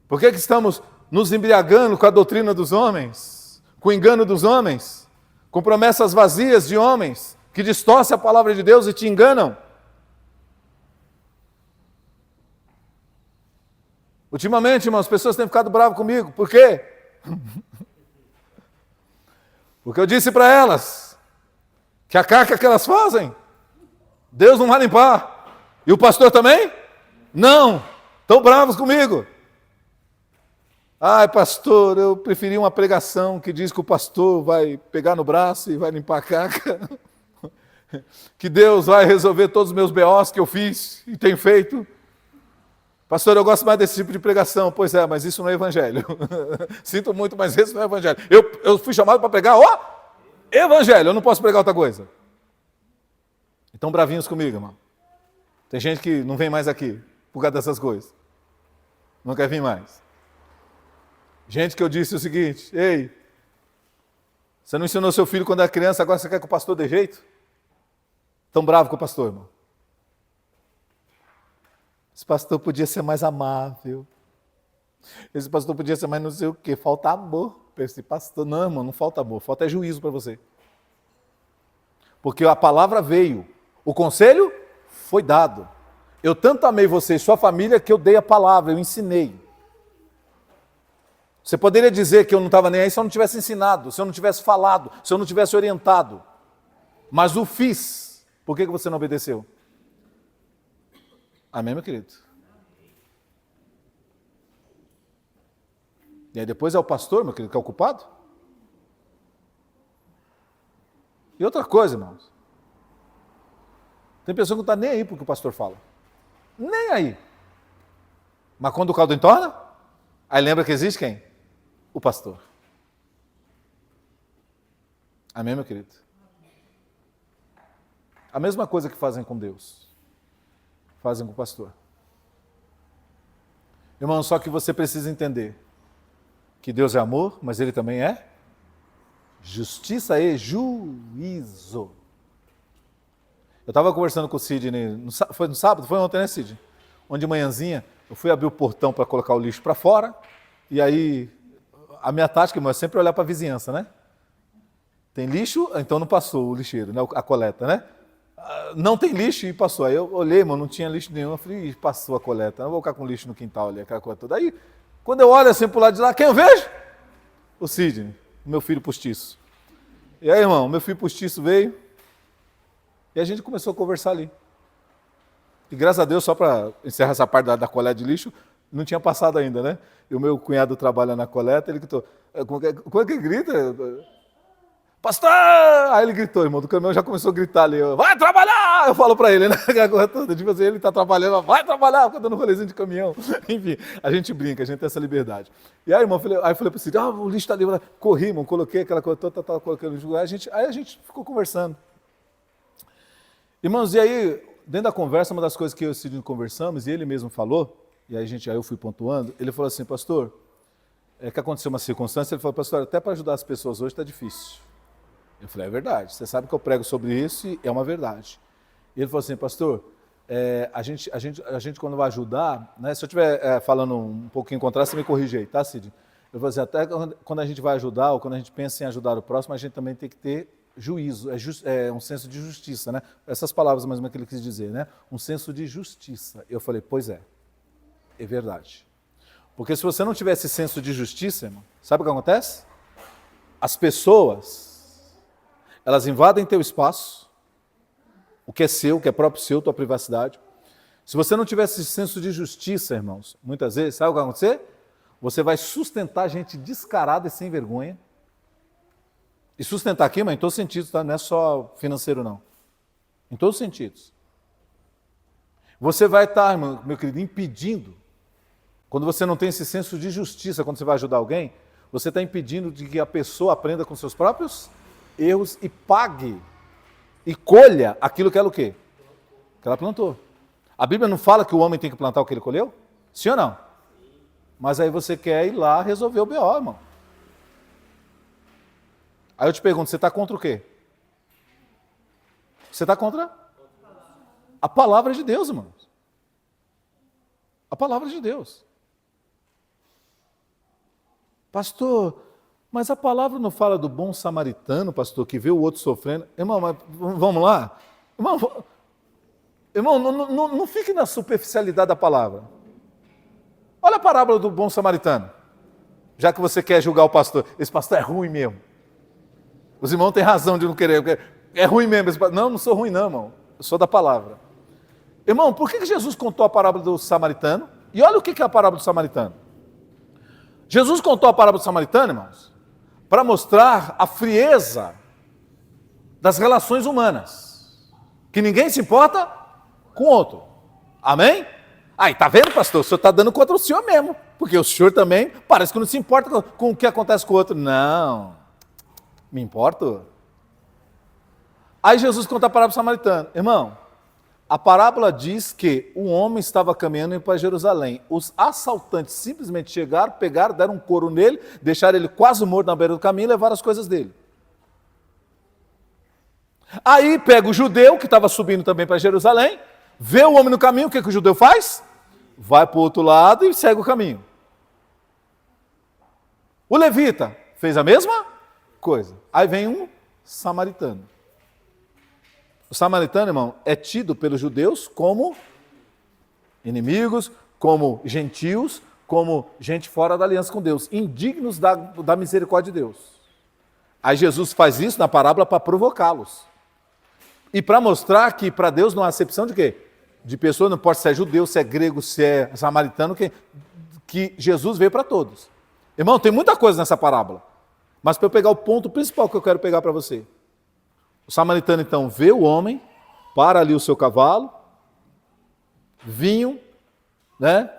Por que estamos nos embriagando com a doutrina dos homens? Com o engano dos homens? Com promessas vazias de homens que distorcem a palavra de Deus e te enganam? Ultimamente, irmãos, as pessoas têm ficado bravas comigo. Por quê? Porque eu disse para elas que a caca que elas fazem, Deus não vai limpar. E o pastor também? Não. Estão bravos comigo. Ai, pastor, eu preferi uma pregação que diz que o pastor vai pegar no braço e vai limpar a caca. Que Deus vai resolver todos os meus BOs que eu fiz e tenho feito. Pastor, eu gosto mais desse tipo de pregação. Pois é, mas isso não é evangelho. Sinto muito, mas esse não é evangelho. Eu fui chamado para pregar, evangelho, eu não posso pregar outra coisa. Então bravinhos comigo, irmão. Tem gente que não vem mais aqui por causa dessas coisas. Não quer vir mais. Gente que eu disse o seguinte: ei, você não ensinou seu filho quando era criança, agora você quer que o pastor dê jeito? Tão bravo com o pastor, irmão. Esse pastor podia ser mais amável. Esse pastor podia ser mais não sei o quê. Falta amor para esse pastor. Não, irmão, não falta amor. Falta juízo para você. Porque a palavra veio. O conselho foi dado. Eu tanto amei você e sua família que eu dei a palavra, eu ensinei. Você poderia dizer que eu não estava nem aí se eu não tivesse ensinado, se eu não tivesse falado, se eu não tivesse orientado. Mas o fiz. Por que você não obedeceu? Amém, meu querido? E aí depois é o pastor, meu querido, que é o culpado? E outra coisa, irmãos. Tem pessoa que não está nem aí porque o pastor fala. Nem aí. Mas quando o caldo entorna, aí lembra que existe quem? O pastor. Amém, meu querido? A mesma coisa que fazem com Deus, fazem com o pastor. Irmão, só que você precisa entender que Deus é amor, mas Ele também é justiça e juízo. Eu estava conversando com o Sidney, foi no sábado? Foi ontem, né, Sidney? Onde de manhãzinha eu fui abrir o portão para colocar o lixo para fora, e aí a minha tática, irmão, é sempre olhar para a vizinhança, né? Tem lixo, então não passou o lixeiro, né? A coleta, né? Não tem lixo e passou. Aí eu olhei, mano, não tinha lixo nenhum. Eu falei, passou a coleta, não vou ficar com lixo no quintal ali, aquela coisa toda. Aí, quando eu olho assim pro lado de lá, quem eu vejo? O Sidney, meu filho postiço. E aí, irmão, meu filho postiço veio e a gente começou a conversar ali. E graças a Deus, só para encerrar essa parte da coleta de lixo, não tinha passado ainda, né? E o meu cunhado trabalha na coleta, ele gritou, como é que ele grita? Pastor! Aí ele gritou, irmão, do caminhão já começou a gritar ali, vai trabalhar! Eu falo pra ele, né? Tipo assim, ele tá trabalhando, vai trabalhar, fica dando rolezinho de caminhão. Enfim, a gente brinca, a gente tem essa liberdade. E aí, irmão, aí eu falei pra ele, o lixo tá ali, corri, irmão, coloquei aquela coisa toda, colocando no lixo. Aí a gente ficou conversando. Irmãos, e aí, dentro da conversa, uma das coisas que eu e o Sidney conversamos, e ele mesmo falou, e aí eu fui pontuando, ele falou assim, pastor, que aconteceu uma circunstância, ele falou, pastor, até para ajudar as pessoas hoje está difícil. Eu falei, é verdade, você sabe que eu prego sobre isso e é uma verdade. E ele falou assim, pastor, a gente quando vai ajudar, né, se eu estiver falando um pouquinho contrário, você me corrige aí, tá, Cid? Eu vou dizer, até quando a gente vai ajudar, ou quando a gente pensa em ajudar o próximo, a gente também tem que ter juízo, um senso de justiça, né? Essas palavras mesmo que ele quis dizer, né? Um senso de justiça. Eu falei, pois é verdade. Porque se você não tiver esse senso de justiça, irmão, sabe o que acontece? As pessoas, elas invadem teu espaço, o que é seu, o que é próprio seu, tua privacidade. Se você não tiver esse senso de justiça, irmãos, muitas vezes, sabe o que vai acontecer? Você vai sustentar gente descarada e sem vergonha. E sustentar aqui, mas em todos os sentidos, tá? Não é só financeiro, não. Em todos os sentidos. Você vai estar, irmão, meu querido, impedindo. Quando você não tem esse senso de justiça, quando você vai ajudar alguém, você está impedindo de que a pessoa aprenda com seus próprios erros e pague e colha aquilo que ela o quê? Que ela plantou. A Bíblia não fala que o homem tem que plantar o que ele colheu? Sim ou não? Mas aí você quer ir lá resolver o BO, irmão. Aí eu te pergunto, você está contra o quê? Você está contra a palavra de Deus, irmãos. A palavra de Deus. Pastor, mas a palavra não fala do bom samaritano, pastor, que vê o outro sofrendo. Irmão, mas vamos lá? Irmão, não fique na superficialidade da palavra. Olha a parábola do bom samaritano. Já que você quer julgar o pastor. Esse pastor é ruim mesmo. Os irmãos têm razão de não querer. É ruim mesmo. Não sou ruim não, irmão. Eu sou da palavra. Irmão, por que Jesus contou a parábola do samaritano? E olha o que é a parábola do samaritano. Jesus contou a parábola do samaritano, irmãos, para mostrar a frieza das relações humanas. Que ninguém se importa com o outro. Amém? Aí, tá vendo, pastor? O senhor está dando contra o senhor mesmo. Porque o senhor também parece que não se importa com o que acontece com o outro. Não. Me importo? Aí Jesus conta a parábola do samaritano. Irmão, a parábola diz que um homem estava caminhando para Jerusalém. Os assaltantes simplesmente chegaram, pegaram, deram um couro nele, deixaram ele quase morto na beira do caminho e levaram as coisas dele. Aí pega o judeu, que estava subindo também para Jerusalém, vê o homem no caminho, o que o judeu faz? Vai para o outro lado e segue o caminho. O levita fez a mesma coisa. Aí vem um samaritano. O samaritano, irmão, é tido pelos judeus como inimigos, como gentios, como gente fora da aliança com Deus, indignos da misericórdia de Deus. Aí Jesus faz isso na parábola para provocá-los. E para mostrar que para Deus não há acepção de quê? De pessoa, não importa se é judeu, se é grego, se é samaritano, que Jesus veio para todos. Irmão, tem muita coisa nessa parábola. Mas para eu pegar o ponto principal que eu quero pegar para você. O samaritano, então, vê o homem, para ali o seu cavalo, vinho, né,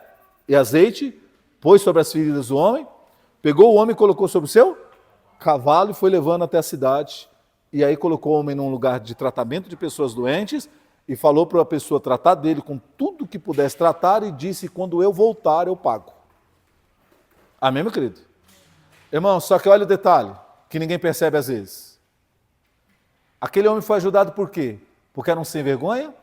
e azeite, pôs sobre as feridas do homem, pegou o homem e colocou sobre o seu cavalo e foi levando até a cidade. E aí colocou o homem num lugar de tratamento de pessoas doentes e falou para a pessoa tratar dele com tudo que pudesse tratar e disse, quando eu voltar, eu pago. Amém, meu querido? Irmão, só que olha o detalhe, que ninguém percebe às vezes. Aquele homem foi ajudado por quê? Porque era um sem vergonha?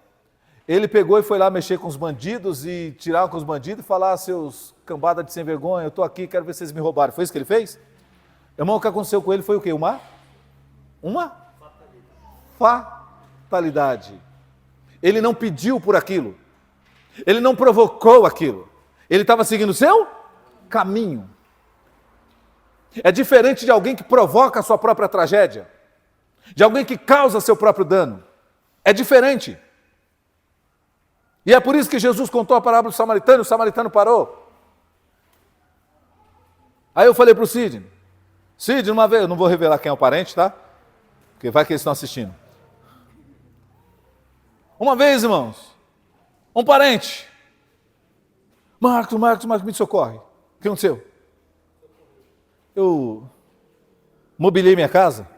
Ele pegou e foi lá mexer com os bandidos e tirar com os bandidos e falar, seus cambada de sem vergonha, eu estou aqui, quero ver se vocês me roubaram. Foi isso que ele fez? Irmão, o que aconteceu com ele foi o quê? Uma fatalidade. Ele não pediu por aquilo. Ele não provocou aquilo. Ele estava seguindo o seu caminho. É diferente de alguém que provoca a sua própria tragédia. De alguém que causa seu próprio dano. É diferente. E é por isso que Jesus contou a parábola do samaritano, e o samaritano parou. Aí eu falei para o Sidney, uma vez, eu não vou revelar quem é o parente, tá? Porque vai que eles estão assistindo. Uma vez, irmãos, um parente. Marcos, me socorre. O que aconteceu? Eu mobilei minha casa.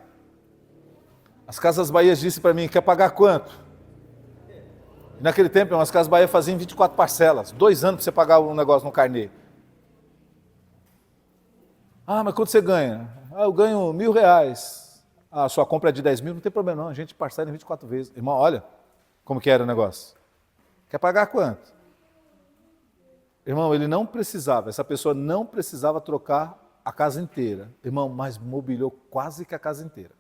As Casas Bahia disse para mim, quer pagar quanto? E naquele tempo, as Casas Bahia faziam 24 parcelas, 2 anos para você pagar um negócio no carnê. Ah, mas quanto você ganha? Ah, eu ganho R$1.000. Ah, a sua compra é de 10 mil, não tem problema não, a gente parcela em 24 vezes. Irmão, olha como que era o negócio. Quer pagar quanto? Irmão, ele não precisava, essa pessoa não precisava trocar a casa inteira. Irmão, mas mobiliou quase que a casa inteira.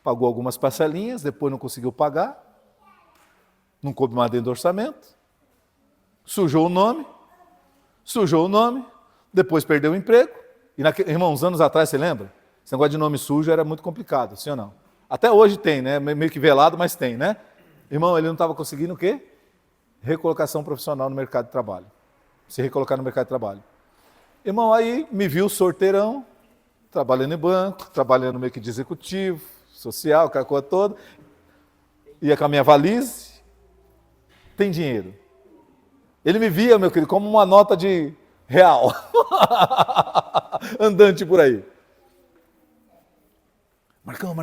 Pagou algumas parcelinhas, depois não conseguiu pagar, não coube mais dentro do orçamento, sujou o nome, depois perdeu o emprego. E, irmão, uns anos atrás, você lembra? Esse negócio de nome sujo era muito complicado, sim ou não? Até hoje tem, né? Meio que velado, mas tem, né? Irmão, ele não estava conseguindo o quê? Recolocação profissional no mercado de trabalho. Se recolocar no mercado de trabalho. Irmão, aí me viu sorteirão, trabalhando em banco, trabalhando meio que de executivo, social, aquela coisa toda. Ia com a minha valise. Tem dinheiro. Ele me via, meu querido, como uma nota de real. Andante por aí. Marcão.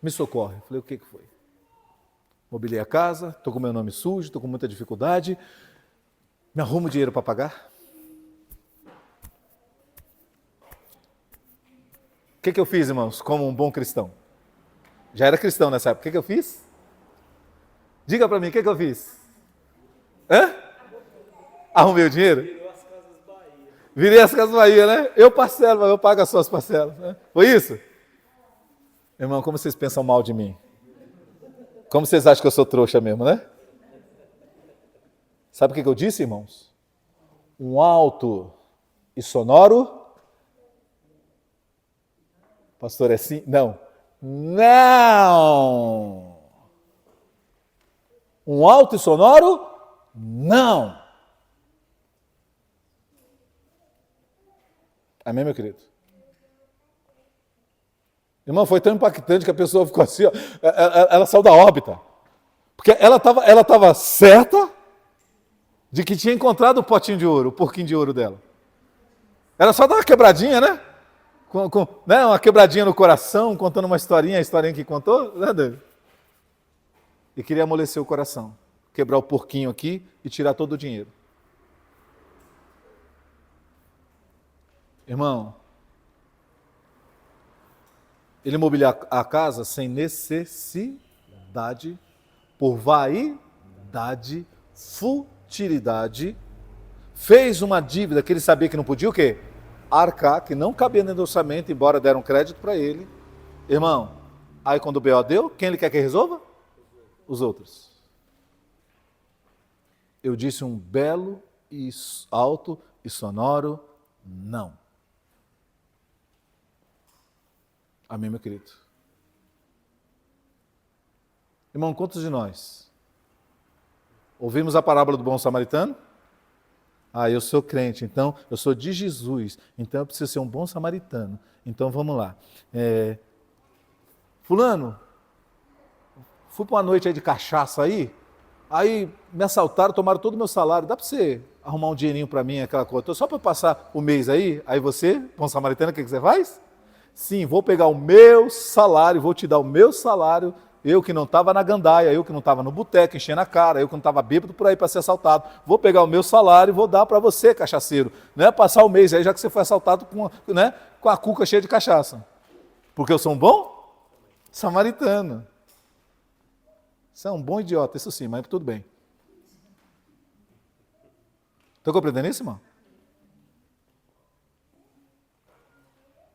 Me socorre. Falei, o que foi? Mobilei a casa, estou com meu nome sujo, estou com muita dificuldade. Me arrumo dinheiro para pagar? O que eu fiz, irmãos, como um bom cristão? Já era cristão nessa época. O que eu fiz? Diga para mim, o que eu fiz? Arrumei o dinheiro? Virei as Casas Bahia, né? Eu parcelo, mas eu pago as suas parcelas. Né? Foi isso? Irmão, como vocês pensam mal de mim? Como vocês acham que eu sou trouxa mesmo, né? Sabe o que eu disse, irmãos? Um alto e sonoro. Pastor, é assim? Não. Um alto e sonoro? Não. Amém, meu querido? Irmão, foi tão impactante que a pessoa ficou assim, ó, ela saiu da órbita. Porque ela estava certa de que tinha encontrado o potinho de ouro, o porquinho de ouro dela. Era só dar uma quebradinha, né? né, uma quebradinha no coração, contando uma historinha, a historinha que contou, né, David? E queria amolecer o coração, quebrar o porquinho aqui e tirar todo o dinheiro. Irmão, ele mobiliar a casa sem necessidade, por vaidade, futilidade, fez uma dívida que ele sabia que não podia o quê? Arcar, que não cabia no orçamento, embora deram crédito para ele. Irmão, aí quando o B.O. deu, quem ele quer que resolva? Os outros. Eu disse um belo e alto e sonoro não. Amém, meu querido? Irmão, quantos de nós ouvimos a parábola do bom samaritano? Ah, eu sou crente, então eu sou de Jesus, então eu preciso ser um bom samaritano. Então vamos lá. Fulano, fui para uma noite aí de cachaça aí me assaltaram, tomaram todo o meu salário. Dá para você arrumar um dinheirinho para mim, aquela coisa? Só para passar o mês aí você, bom samaritano, o que você faz? Sim, vou pegar o meu salário, vou te dar o meu salário, eu que não estava na gandaia, eu que não estava no boteco enchendo a cara, eu que não estava bêbado por aí para ser assaltado, vou pegar o meu salário e vou dar para você, cachaceiro, né? Passar o mês aí, já que você foi assaltado com a cuca cheia de cachaça. Porque eu sou um bom samaritano. Você é um bom idiota, isso sim, mas tudo bem. Estão compreendendo isso, irmão?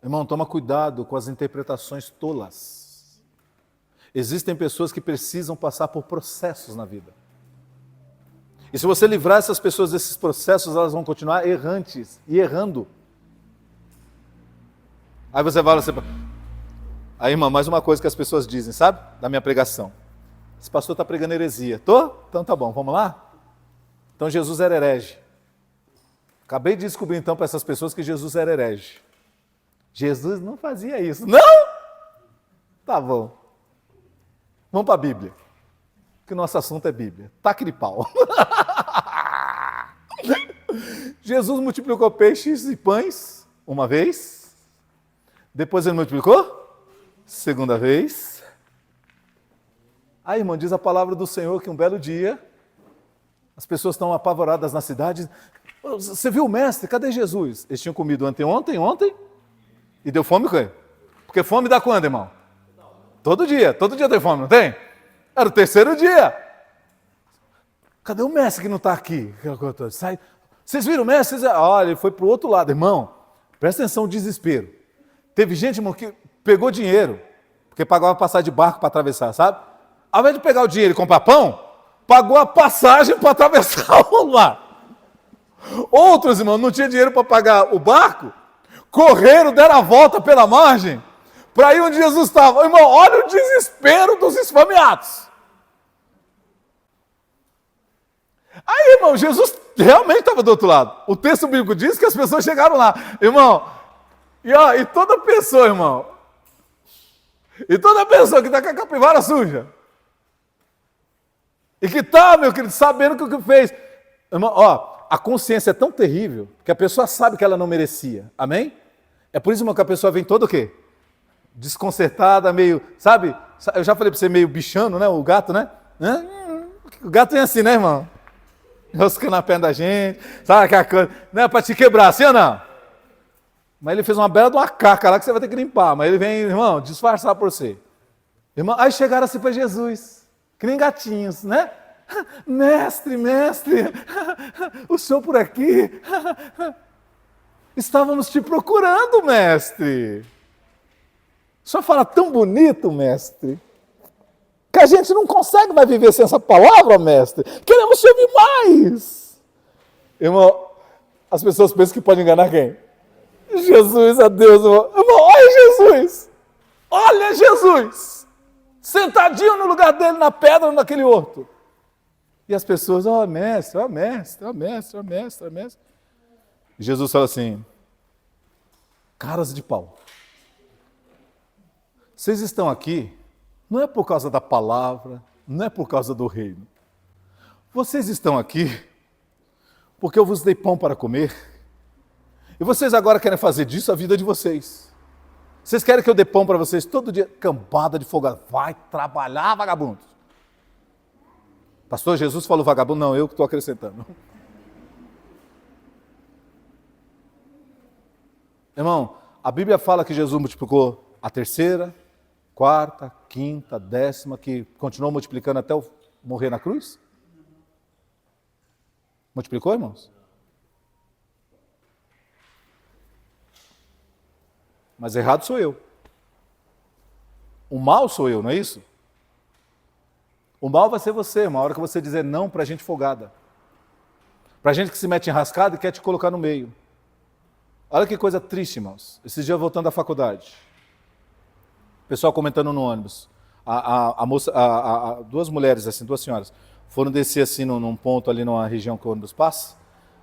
Irmão, toma cuidado com as interpretações tolas. Existem pessoas que precisam passar por processos na vida. E se você livrar essas pessoas desses processos, elas vão continuar errantes e errando. Aí você fala assim... Aí, irmão, mais uma coisa que as pessoas dizem, sabe? Da minha pregação. Esse pastor está pregando heresia. Tô? Então tá bom, vamos lá? Então Jesus era herege. Acabei de descobrir então para essas pessoas que Jesus era herege. Jesus não fazia isso. Não? Tá bom. Vamos para a Bíblia. Que o nosso assunto é Bíblia. Taque de pau. Jesus multiplicou peixes e pães uma vez. Depois ele multiplicou? Segunda vez. Aí, irmão, diz a palavra do Senhor que um belo dia as pessoas estão apavoradas na cidade. Você viu o mestre? Cadê Jesus? Eles tinham comido ontem. E deu fome com ele. Porque fome dá quando, irmão? Todo dia tem fome, não tem? Era o terceiro dia. Cadê o mestre que não está aqui? Sai. Vocês viram o mestre? Olha, ele foi para o outro lado, irmão. Presta atenção no desespero. Teve gente, irmão, que pegou dinheiro, porque pagava passagem de barco para atravessar, sabe? Ao invés de pegar o dinheiro e comprar pão, pagou a passagem para atravessar o mar. Outros, irmão, não tinha dinheiro para pagar o barco, correram, deram a volta pela margem, para ir onde Jesus estava. Irmão, olha o desespero dos esfomeados. Aí, irmão, Jesus realmente estava do outro lado. O texto bíblico diz que as pessoas chegaram lá. Irmão, e toda pessoa, irmão, que está com a capivara suja, e que está, meu querido, sabendo que o que fez, irmão, a consciência é tão terrível que a pessoa sabe que ela não merecia. Amém? É por isso, irmão, que a pessoa vem toda o quê? Desconcertada, meio, sabe? Eu já falei para você, meio bichano, né? O gato, né? O gato é assim, né, irmão? Roscando na perna da gente, sabe aquela coisa? Não é para te quebrar, assim ou não? Mas ele fez uma bela de uma caca lá que você vai ter que limpar. Mas ele vem, irmão, disfarçar por você. Irmão, aí chegaram assim para Jesus, que nem gatinhos, né? Mestre, o senhor por aqui? Estávamos te procurando, mestre. O senhor fala tão bonito, mestre, que a gente não consegue mais viver sem essa palavra, mestre. Queremos te ouvir mais. Irmão, as pessoas pensam que podem enganar quem? Jesus, a Deus, irmão. Irmão, olha Jesus, sentadinho no lugar dele, na pedra, naquele horto. E as pessoas, mestre. E Jesus fala assim, caras de pau, vocês estão aqui, não é por causa da palavra, não é por causa do reino. Vocês estão aqui porque eu vos dei pão para comer. E vocês agora querem fazer disso a vida de vocês. Vocês querem que eu dê pão para vocês todo dia? Cambada de folgado. Vai trabalhar, vagabundo. Pastor, Jesus falou vagabundo? Não, eu que estou acrescentando. Irmão, a Bíblia fala que Jesus multiplicou a terceira, quarta, quinta, décima, que continuou multiplicando até morrer na cruz? Multiplicou, irmãos? Mas errado sou eu. O mal sou eu, não é isso? O mal vai ser você, uma hora que você dizer não para gente folgada. Para gente que se mete em rascada e quer te colocar no meio. Olha que coisa triste, irmãos. Esses dias voltando da faculdade. Pessoal comentando no ônibus. Duas mulheres, assim, duas senhoras, foram descer assim num ponto ali numa região que o ônibus passa.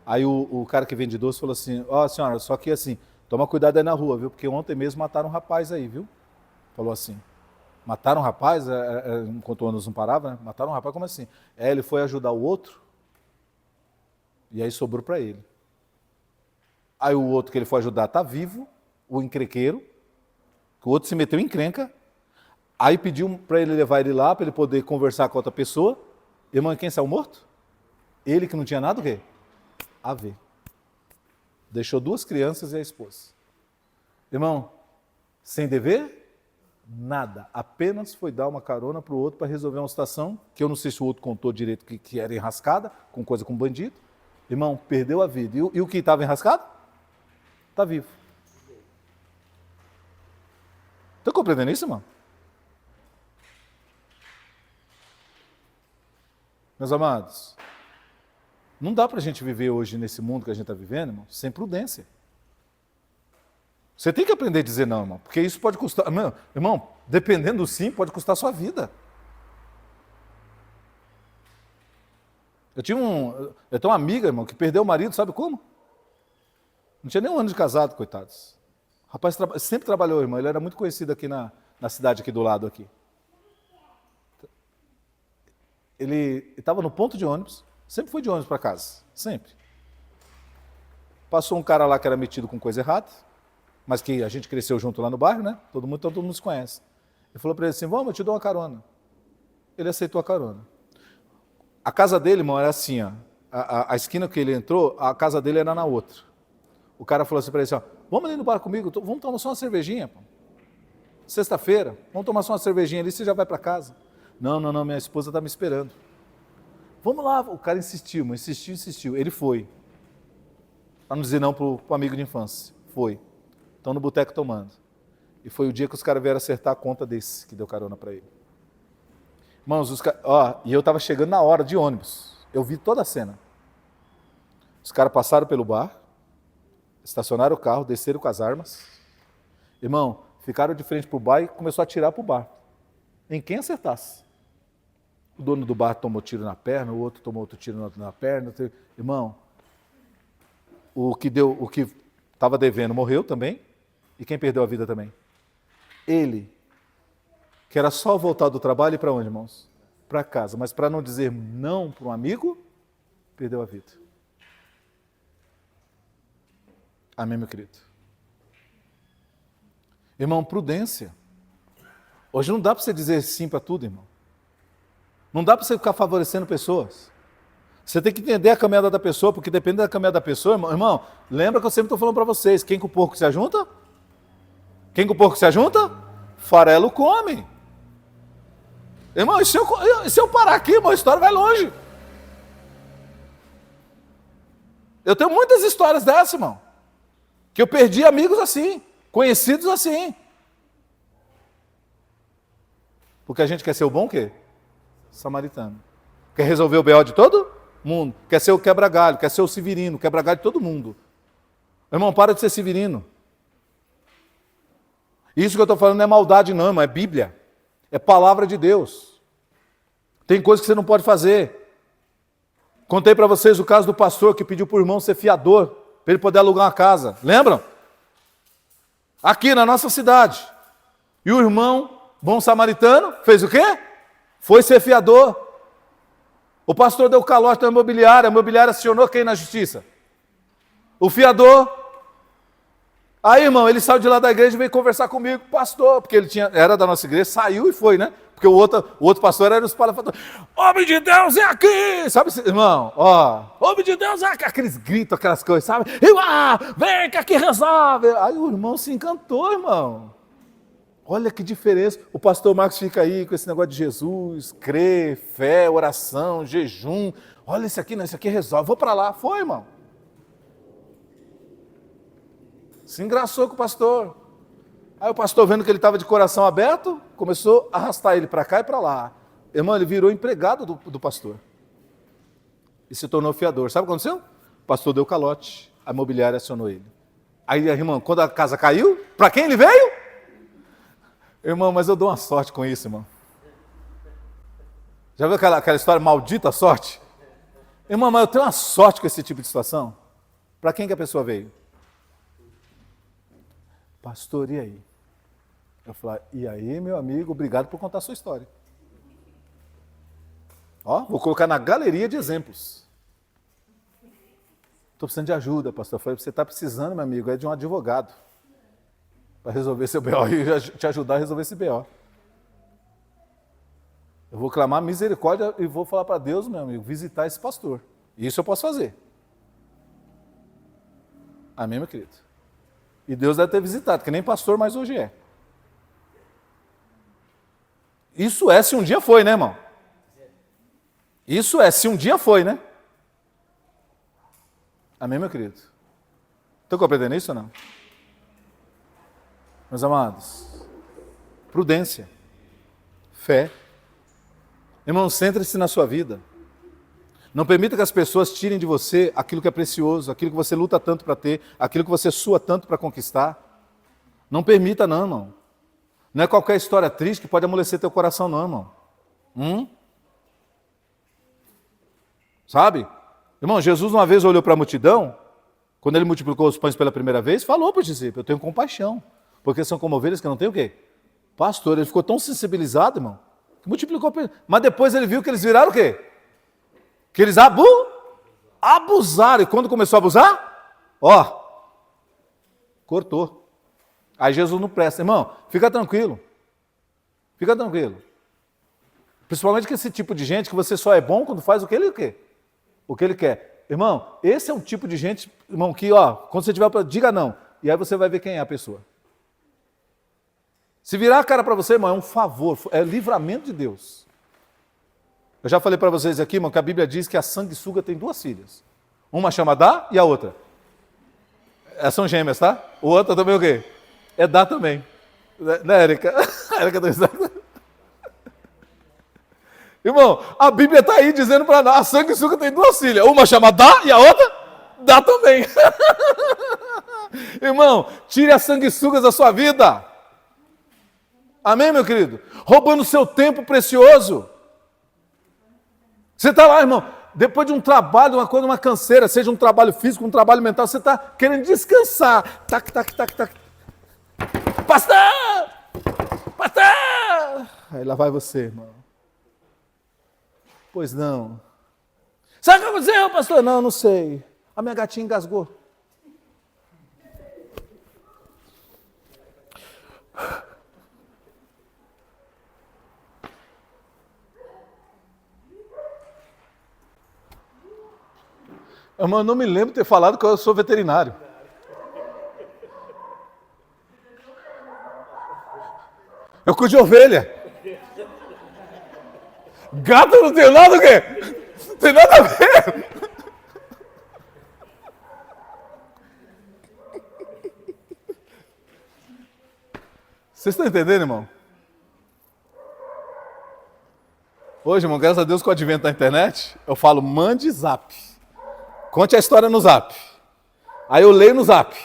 Aí o cara que vende doce falou assim, senhora, só que assim, toma cuidado aí na rua, viu? Porque ontem mesmo mataram um rapaz aí, viu? Falou assim. Mataram um rapaz, enquanto o ônibus não parava, né? Mataram um rapaz, como assim? Ele foi ajudar o outro, e aí sobrou para ele. Aí o outro que ele foi ajudar está vivo, o encrenqueiro, que o outro se meteu em encrenca, aí pediu para ele levar ele lá, para ele poder conversar com outra pessoa. Irmão, quem saiu morto? Ele que não tinha nada o quê? A ver. Deixou duas crianças e a esposa. Irmão, sem dever? Nada. Apenas foi dar uma carona para o outro para resolver uma situação, que eu não sei se o outro contou direito que era enrascada, com coisa com bandido. Irmão, perdeu a vida. E o que estava enrascado? Está vivo. Estão compreendendo isso, irmão? Meus amados, não dá para a gente viver hoje nesse mundo que a gente está vivendo, irmão, sem prudência. Você tem que aprender a dizer não, irmão, porque isso pode custar... Irmão, dependendo do sim, pode custar a sua vida. Eu tenho uma amiga, irmão, que perdeu o marido, sabe como? Não tinha nem um ano de casado, coitados. O rapaz sempre trabalhou, irmão, ele era muito conhecido aqui na cidade aqui do lado aqui. Ele estava no ponto de ônibus, sempre foi de ônibus para casa, sempre. Passou um cara lá que era metido com coisa errada, mas que a gente cresceu junto lá no bairro, né? Todo mundo se conhece. Ele falou para ele assim, vamos, eu te dou uma carona. Ele aceitou a carona. A casa dele, irmão, era assim, ó. A esquina que ele entrou, a casa dele era na outra. O cara falou assim para ele assim, vamos ali no bar comigo, vamos tomar só uma cervejinha, pô. Sexta-feira, vamos tomar só uma cervejinha ali, você já vai para casa. Não, minha esposa está me esperando. Vamos lá, o cara insistiu, mas insistiu. Ele foi. Para não dizer não para o amigo de infância. Foi. Estão no boteco tomando. E foi o dia que os caras vieram acertar a conta desse que deu carona para ele. Irmãos, e eu estava chegando na hora de ônibus. Eu vi toda a cena. Os caras passaram pelo bar, estacionaram o carro, desceram com as armas. Irmão, ficaram de frente para o bar e começou a atirar para o bar. Em quem acertasse. O dono do bar tomou tiro na perna, o outro tomou outro tiro na perna. Irmão, o que estava devendo morreu também. E quem perdeu a vida também? Ele, que era só voltar do trabalho e para onde, irmãos? Para casa. Mas para não dizer não para um amigo, perdeu a vida. Amém, meu querido? Irmão, prudência. Hoje não dá para você dizer sim para tudo, irmão. Não dá para você ficar favorecendo pessoas. Você tem que entender a caminhada da pessoa, porque depende da caminhada da pessoa, irmão, lembra que eu sempre estou falando para vocês, quem com o porco se ajunta? Quem com o porco se ajunta? Farelo come. Irmão, se eu parar aqui, irmão, a história vai longe. Eu tenho muitas histórias dessas, irmão. Que eu perdi amigos assim, conhecidos assim. Porque a gente quer ser o bom o quê? Samaritano. Quer resolver o B.O. de todo mundo. Quer ser o quebra-galho, quer ser o severino, quebra-galho de todo mundo. Irmão, para de ser severino. Isso que eu estou falando não é maldade não, irmão, é Bíblia. É palavra de Deus. Tem coisas que você não pode fazer. Contei para vocês o caso do pastor que pediu para o irmão ser fiador, para ele poder alugar uma casa. Lembram? Aqui na nossa cidade. E o irmão, bom samaritano, fez o quê? Foi ser fiador. O pastor deu calote na imobiliária, a imobiliária acionou quem na justiça? O fiador. Aí, irmão, ele saiu de lá da igreja e veio conversar comigo, pastor, porque ele era da nossa igreja, saiu e foi, né? Porque o outro pastor era os palafatores. Homem de Deus é aqui! Sabe, irmão, homem de Deus é aqui! Aqueles gritos, aquelas coisas, sabe? Vem que aqui resolve! Aí o irmão se encantou, irmão. Olha que diferença. O pastor Marcos fica aí com esse negócio de Jesus, crer, fé, oração, jejum. Olha isso aqui, não, isso aqui resolve. Vou para lá. Foi, irmão. Se engraçou com o pastor. Aí o pastor, vendo que ele estava de coração aberto, começou a arrastar ele para cá e para lá. Irmão, ele virou empregado do pastor. E se tornou fiador. Sabe o que aconteceu? O pastor deu calote, a imobiliária acionou ele. Aí, irmão, quando a casa caiu, para quem ele veio? Irmão, mas eu dou uma sorte com isso, irmão. Já viu aquela história, maldita sorte? Irmão, mas eu tenho uma sorte com esse tipo de situação. Para quem que a pessoa veio? Pastor, e aí? Eu falei, e aí, meu amigo, obrigado por contar a sua história. Vou colocar na galeria de exemplos. Estou precisando de ajuda, pastor. Eu falei, você está precisando, meu amigo, é de um advogado. Para resolver seu BO e te ajudar a resolver esse BO. Eu vou clamar misericórdia e vou falar para Deus, meu amigo, visitar esse pastor. Isso eu posso fazer. Amém, meu querido? E Deus deve ter visitado, que nem pastor, mas hoje é. Isso é se um dia foi, né, irmão? Isso é se um dia foi, né? Amém, meu querido? Estão compreendendo isso ou não? Meus amados, prudência, fé. Irmão, centre-se na sua vida. Não permita que as pessoas tirem de você aquilo que é precioso, aquilo que você luta tanto para ter, aquilo que você sua tanto para conquistar. Não permita não, irmão. Não é qualquer história triste que pode amolecer teu coração não, irmão. Sabe? Irmão, Jesus uma vez olhou para a multidão, quando ele multiplicou os pães pela primeira vez, falou para os discípulos, eu tenho compaixão, porque são como ovelhas que não têm o quê? Pastor, ele ficou tão sensibilizado, irmão, que multiplicou. Mas depois ele viu que eles viraram o quê? Que eles abusaram. E quando começou a abusar, cortou. Aí Jesus não presta. Irmão, fica tranquilo. Fica tranquilo. Principalmente com esse tipo de gente que você só é bom quando faz o que ele quer. O que ele quer. Irmão, esse é um tipo de gente, irmão, que, quando você tiver para diga não. E aí você vai ver quem é a pessoa. Se virar a cara para você, irmão, é um favor, é livramento de Deus. Eu já falei para vocês aqui, irmão, que a Bíblia diz que a sanguessuga tem duas filhas. Uma chama Dá e a outra. São gêmeas, tá? O outro também o quê? É Dá também. Né, Érica? Érica também está. Irmão, a Bíblia está aí dizendo para nós, a sanguessuga tem duas filhas. Uma chama Dá e a outra Dá também. Irmão, tire as sanguessugas da sua vida. Amém, meu querido? Roubando seu tempo precioso. Você está lá, irmão, depois de um trabalho, uma canseira, seja um trabalho físico, um trabalho mental, você está querendo descansar. Tac, tac, tac, tac. Pastor! Pastor! Aí lá vai você, irmão. Pois não. Sabe o que aconteceu, pastor? Não sei. A minha gatinha engasgou. Irmão, eu não me lembro de ter falado que eu sou veterinário. Eu cuido de ovelha. Gato não tem nada o quê? Não tem nada a ver. Vocês estão entendendo, irmão? Hoje, irmão, graças a Deus com o advento da internet, eu falo, mande zap. Conte a história no zap. Aí eu leio no zap.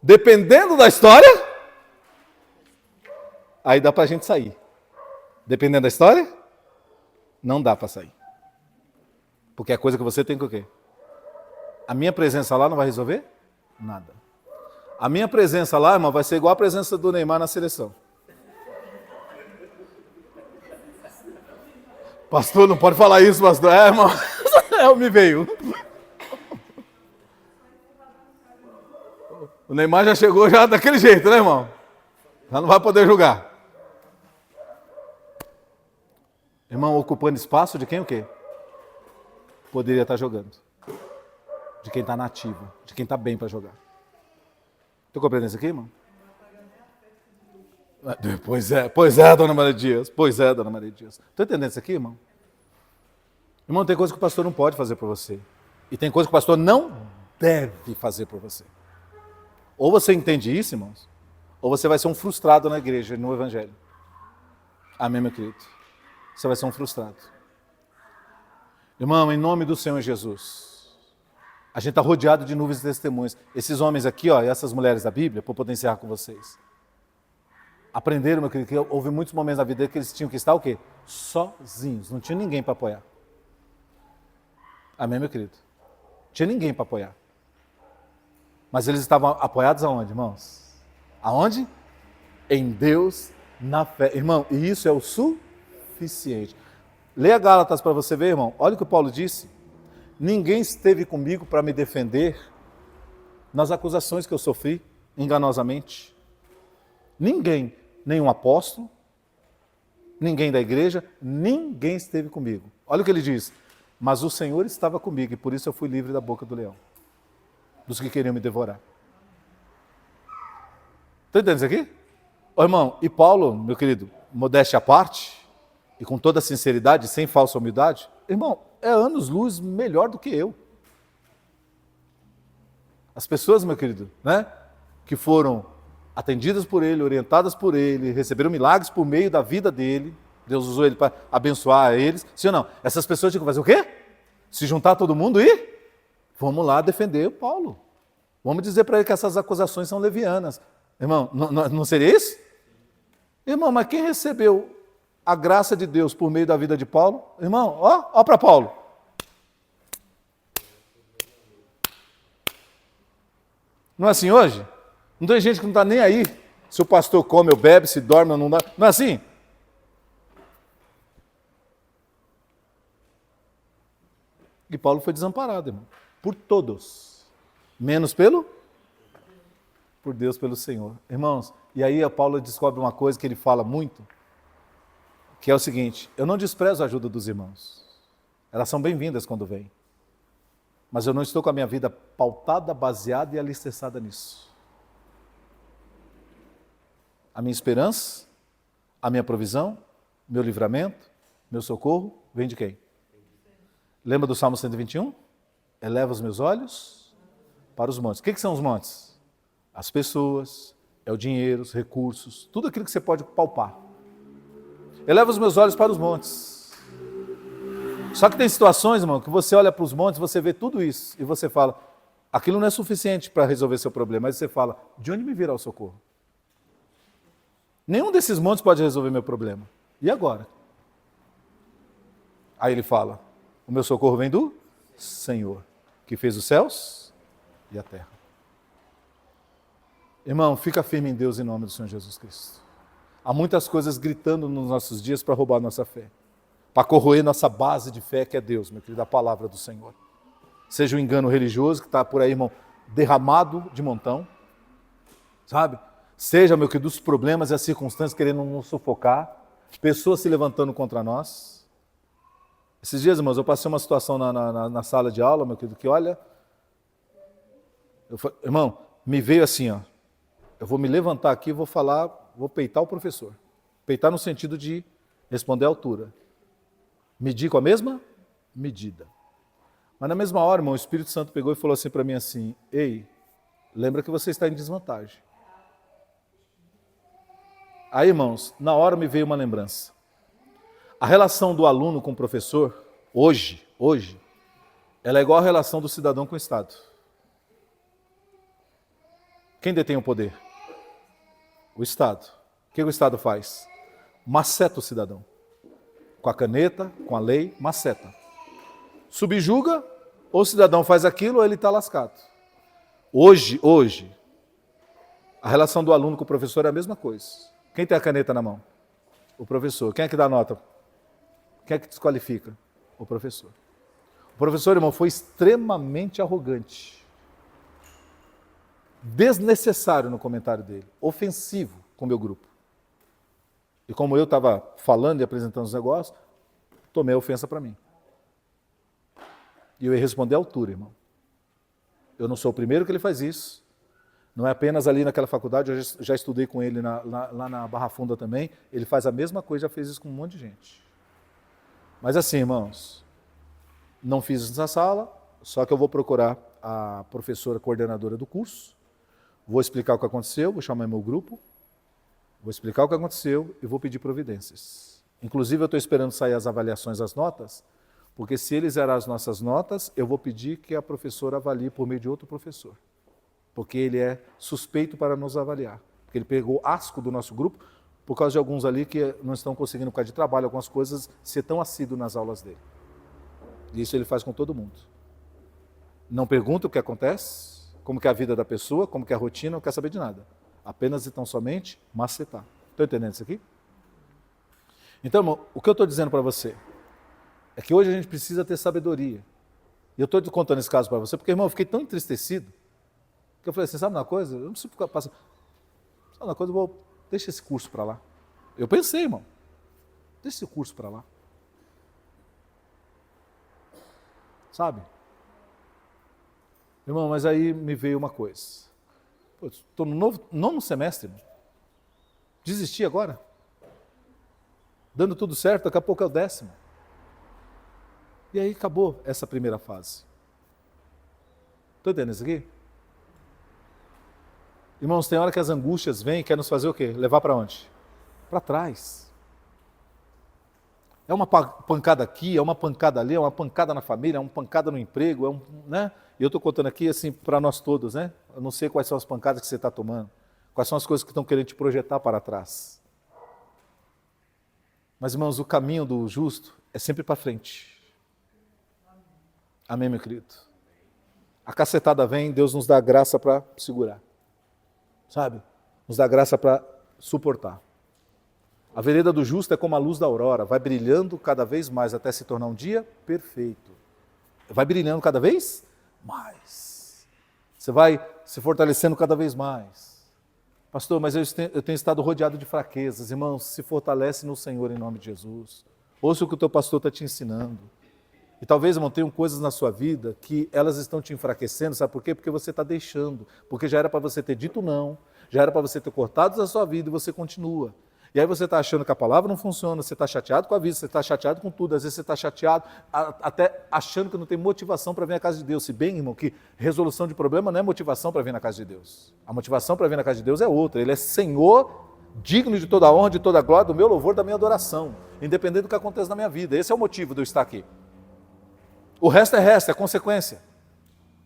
Dependendo da história, aí dá pra gente sair. Dependendo da história, não dá para sair. Porque é coisa que você tem que o quê? A minha presença lá não vai resolver nada. A minha presença lá, irmão, vai ser igual a presença do Neymar na seleção. Pastor, não pode falar isso, pastor. Irmão, me veio. O Neymar já chegou já daquele jeito, né, irmão? Já não vai poder jogar. Irmão, ocupando espaço de quem o quê? Poderia estar jogando. De quem está nativa, de quem está bem para jogar. Estou compreendendo isso aqui, irmão? Pois é, dona Maria Dias. Pois é, dona Maria Dias. Estou entendendo isso aqui, irmão? Irmão, tem coisa que o pastor não pode fazer por você. E tem coisa que o pastor não deve fazer por você. Ou você entende isso, irmãos, ou você vai ser um frustrado na igreja e no evangelho. Amém, meu querido? Você vai ser um frustrado. Irmão, em nome do Senhor Jesus, a gente está rodeado de nuvens de testemunhas. Esses homens aqui, ó, e essas mulheres da Bíblia, para poder encerrar com vocês, aprenderam, meu querido, que houve muitos momentos na vida dele que eles tinham que estar o quê? Sozinhos, não tinha ninguém para apoiar. Amém, meu querido? Não tinha ninguém para apoiar. Mas eles estavam apoiados aonde, irmãos? Aonde? Em Deus, na fé. Irmão, e isso é o suficiente. Leia Gálatas para você ver, irmão. Olha o que o Paulo disse. Ninguém esteve comigo para me defender nas acusações que eu sofri enganosamente. Ninguém, nenhum apóstolo, ninguém da igreja, ninguém esteve comigo. Olha o que ele diz. Mas o Senhor estava comigo e por isso eu fui livre da boca do leão. Dos que queriam me devorar. Está entendendo isso aqui? Ô, irmão, e Paulo, meu querido, modéstia à parte, e com toda sinceridade, sem falsa humildade, irmão, é anos-luz melhor do que eu. As pessoas, meu querido, né, que foram atendidas por ele, orientadas por ele, receberam milagres por meio da vida dele, Deus usou ele para abençoar eles, sim ou não? Essas pessoas tinham que fazer o quê? Se juntar todo mundo e vamos lá defender o Paulo. Vamos dizer para ele que essas acusações são levianas. Irmão, não seria isso? Irmão, mas quem recebeu a graça de Deus por meio da vida de Paulo? Irmão, ó para Paulo. Não é assim hoje? Não tem gente que não está nem aí se o pastor come ou bebe, se dorme ou não dá. Não é assim? E Paulo foi desamparado, irmão, por todos, menos por Deus, pelo Senhor. Irmãos, e aí Paulo descobre uma coisa que ele fala muito, que é o seguinte: eu não desprezo a ajuda dos irmãos, elas são bem-vindas quando vêm, mas eu não estou com a minha vida pautada, baseada e alicerçada nisso. A minha esperança, a minha provisão, meu livramento, meu socorro, vem de quem? Lembra do Salmo 121? Eleva os meus olhos para os montes. O que são os montes? As pessoas, é o dinheiro, os recursos, tudo aquilo que você pode palpar. Eleva os meus olhos para os montes. Só que tem situações, irmão, que você olha para os montes, você vê tudo isso e você fala, aquilo não é suficiente para resolver seu problema, mas você fala, de onde me virá o socorro? Nenhum desses montes pode resolver meu problema. E agora? Aí ele fala, o meu socorro vem do Senhor, que fez os céus e a terra. Irmão, fica firme em Deus em nome do Senhor Jesus Cristo. Há muitas coisas gritando nos nossos dias para roubar nossa fé, para corroer nossa base de fé, que é Deus, meu querido, a palavra do Senhor. Seja um engano religioso que está por aí, irmão, derramado de montão, sabe? Seja, meu querido, os problemas e as circunstâncias querendo nos sufocar, pessoas se levantando contra nós. Esses dias, irmãos, eu passei uma situação na sala de aula, meu querido, que olha, irmão, me veio assim, ó, eu vou me levantar aqui e vou falar, vou peitar o professor. Peitar no sentido de responder à altura. Medir com a mesma medida. Mas na mesma hora, irmão, o Espírito Santo pegou e falou assim para mim assim, ei, lembra que você está em desvantagem. Aí, irmãos, na hora me veio uma lembrança. A relação do aluno com o professor, hoje, ela é igual à relação do cidadão com o Estado. Quem detém o poder? O Estado. O que o Estado faz? Maceta o cidadão. Com a caneta, com a lei, maceta. Subjuga, ou o cidadão faz aquilo ou ele está lascado. Hoje, a relação do aluno com o professor é a mesma coisa. Quem tem a caneta na mão? O professor. Quem é que dá nota? Quem é que desqualifica? O professor. O professor, irmão, foi extremamente arrogante. desnecessário no comentário dele, ofensivo com o meu grupo. E como eu estava falando e apresentando os negócios, tomei a ofensa para mim. E eu ia responder à altura, irmão. Eu não sou o primeiro que ele faz isso. Não é apenas ali naquela faculdade, eu já estudei com ele lá na Barra Funda também. Ele faz a mesma coisa, já fez isso com um monte de gente. Mas assim, irmãos, não fiz isso na sala, só que eu vou procurar a professora coordenadora do curso, vou explicar o que aconteceu, vou chamar meu grupo, vou explicar o que aconteceu e vou pedir providências. Inclusive, eu estou esperando sair as avaliações, as notas, porque se eles zerar as nossas notas, eu vou pedir que a professora avalie por meio de outro professor. Porque ele é suspeito para nos avaliar. Porque ele pegou asco do nosso grupo, por causa de alguns ali que não estão conseguindo, por causa de trabalho, algumas coisas, ser tão assíduo nas aulas dele. E isso ele faz com todo mundo. Não pergunta o que acontece, como que é a vida da pessoa, como que é a rotina, não quer saber de nada. Apenas e tão somente macetar. Estão entendendo isso aqui? Então, irmão, o que eu estou dizendo para você é que hoje a gente precisa ter sabedoria. E eu estou contando esse caso para você, porque, irmão, eu fiquei tão entristecido, que eu falei assim, sabe uma coisa? Eu não preciso ficar passando... Sabe uma coisa? Deixa esse curso para lá. Eu pensei, irmão, deixa esse curso para lá. Sabe? Irmão, mas aí me veio uma coisa. Estou no nono semestre, irmão. Desisti agora. Dando tudo certo, daqui a pouco é o 10º. E aí acabou essa primeira fase. Estou entendendo isso aqui? Irmãos, tem hora que as angústias vêm e querem nos fazer o quê? Levar para onde? Para trás. É uma pancada aqui, é uma pancada ali, é uma pancada na família, é uma pancada no emprego, né? E eu estou contando aqui assim para nós todos, né? Eu não sei quais são as pancadas que você está tomando, quais são as coisas que estão querendo te projetar para trás. Mas, irmãos, o caminho do justo é sempre para frente. Amém, meu querido? A cacetada vem, Deus nos dá graça para segurar. Sabe? Nos dá graça para suportar. A vereda do justo é como a luz da aurora, vai brilhando cada vez mais até se tornar um dia perfeito. Vai brilhando cada vez mais. Você vai se fortalecendo cada vez mais. Pastor, mas eu tenho estado rodeado de fraquezas. Irmãos, se fortalece no Senhor em nome de Jesus. Ouça o que o teu pastor está te ensinando. E talvez, irmão, tenham coisas na sua vida que elas estão te enfraquecendo, sabe por quê? Porque você está deixando. Porque já era para você ter dito não, já era para você ter cortado da sua vida e você continua. E aí você está achando que a palavra não funciona, você está chateado com a vida, você está chateado com tudo, às vezes você está chateado, até achando que não tem motivação para vir à casa de Deus. Se bem, irmão, que resolução de problema não é motivação para vir na casa de Deus. A motivação para vir na casa de Deus é outra. Ele é Senhor, digno de toda a honra, de toda a glória, do meu louvor, da minha adoração, independente do que aconteça na minha vida. Esse é o motivo de eu estar aqui. O resto é consequência.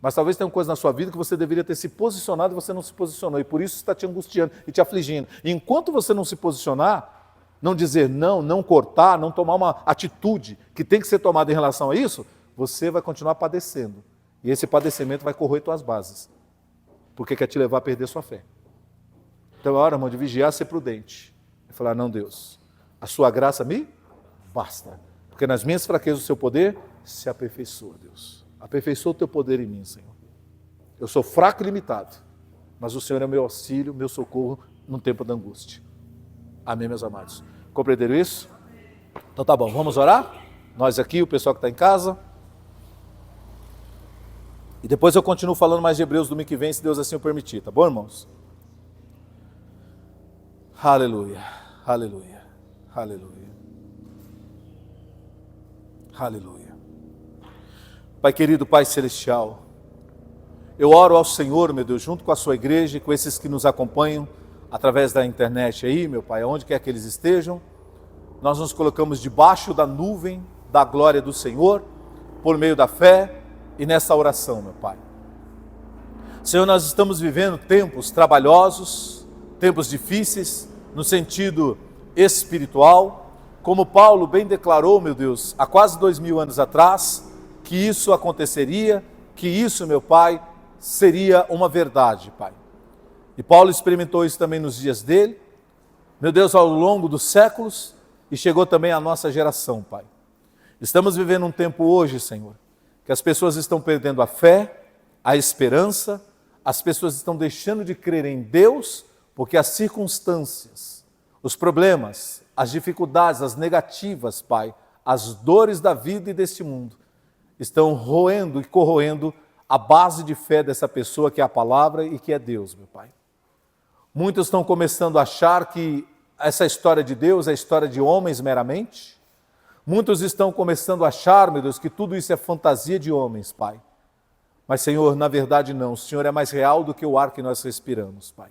Mas talvez tenha uma coisa na sua vida que você deveria ter se posicionado e você não se posicionou. E por isso está te angustiando e te afligindo. E enquanto você não se posicionar, não dizer não, não cortar, não tomar uma atitude que tem que ser tomada em relação a isso, você vai continuar padecendo. E esse padecimento vai corroer tuas bases. Porque quer te levar a perder sua fé. Então é hora, irmão, de vigiar, ser prudente. E falar, não, Deus, a sua graça me basta. Porque nas minhas fraquezas o seu poder se aperfeiçoa, Deus. Aperfeiçoa o teu poder em mim, Senhor. Eu sou fraco e limitado, mas o Senhor é meu auxílio, meu socorro no tempo da angústia. Amém, meus amados? Compreenderam isso? Então tá bom, vamos orar? Nós aqui, o pessoal que está em casa. E depois eu continuo falando mais de Hebreus domingo que vem, se Deus assim o permitir, tá bom, irmãos? Aleluia, aleluia, aleluia. Aleluia. Pai querido, Pai celestial, eu oro ao Senhor, meu Deus, junto com a sua igreja e com esses que nos acompanham através da internet aí, meu Pai, aonde quer que eles estejam, nós nos colocamos debaixo da nuvem da glória do Senhor, por meio da fé e nessa oração, meu Pai. Senhor, nós estamos vivendo tempos trabalhosos, tempos difíceis, no sentido espiritual, como Paulo bem declarou, meu Deus, há quase 2000 anos atrás, que isso aconteceria, que isso, meu Pai, seria uma verdade, Pai. E Paulo experimentou isso também nos dias dele, meu Deus, ao longo dos séculos, e chegou também à nossa geração, Pai. Estamos vivendo um tempo hoje, Senhor, que as pessoas estão perdendo a fé, a esperança, as pessoas estão deixando de crer em Deus porque as circunstâncias, os problemas, as dificuldades, as negativas, Pai, as dores da vida e deste mundo estão roendo e corroendo a base de fé dessa pessoa que é a palavra e que é Deus, meu Pai. Muitos estão começando a achar que essa história de Deus é a história de homens meramente. Muitos estão começando a achar, meu Deus, que tudo isso é fantasia de homens, Pai. Mas, Senhor, na verdade não. O Senhor é mais real do que o ar que nós respiramos, Pai.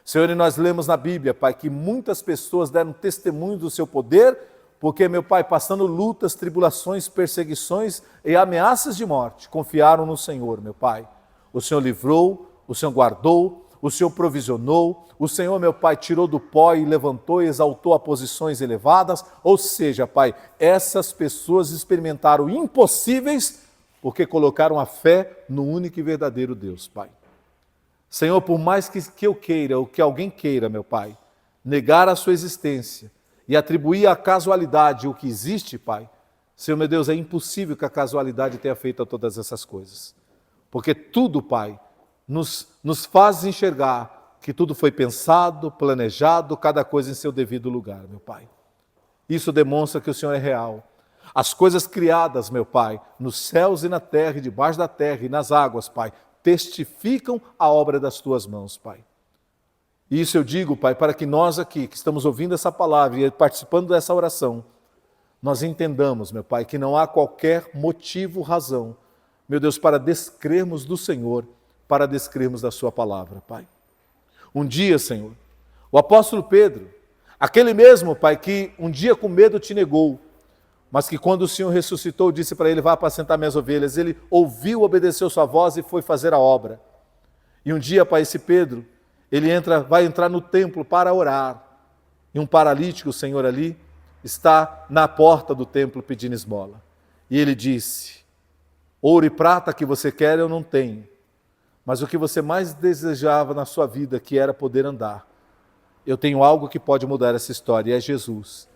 Senhor, e nós lemos na Bíblia, Pai, que muitas pessoas deram testemunho do seu poder, porque, meu Pai, passando lutas, tribulações, perseguições e ameaças de morte, confiaram no Senhor, meu Pai. O Senhor livrou, o Senhor guardou, o Senhor provisionou, o Senhor, meu Pai, tirou do pó e levantou e exaltou a posições elevadas. Ou seja, Pai, essas pessoas experimentaram impossíveis porque colocaram a fé no único e verdadeiro Deus, Pai. Senhor, por mais que eu queira, ou que alguém queira, meu Pai, negar a sua existência e atribuir à casualidade o que existe, Pai, Senhor, meu Deus, é impossível que a casualidade tenha feito todas essas coisas. Porque tudo, Pai, nos faz enxergar que tudo foi pensado, planejado, cada coisa em seu devido lugar, meu Pai. Isso demonstra que o Senhor é real. As coisas criadas, meu Pai, nos céus e na terra, e debaixo da terra e nas águas, Pai, testificam a obra das Tuas mãos, Pai. E isso eu digo, Pai, para que nós aqui, que estamos ouvindo essa palavra e participando dessa oração, nós entendamos, meu Pai, que não há qualquer motivo, razão, meu Deus, para descrermos do Senhor, para descrermos da Sua palavra, Pai. Um dia, Senhor, o apóstolo Pedro, aquele mesmo, Pai, que um dia com medo te negou, mas que quando o Senhor ressuscitou, disse para ele, vá apacentar minhas ovelhas, ele ouviu, obedeceu sua voz e foi fazer a obra. E um dia, Pai, esse Pedro, ele vai entrar no templo para orar, e um paralítico, o Senhor ali, está na porta do templo pedindo esmola. E ele disse, ouro e prata que você quer eu não tenho, mas o que você mais desejava na sua vida, que era poder andar, eu tenho algo que pode mudar essa história, e é Jesus.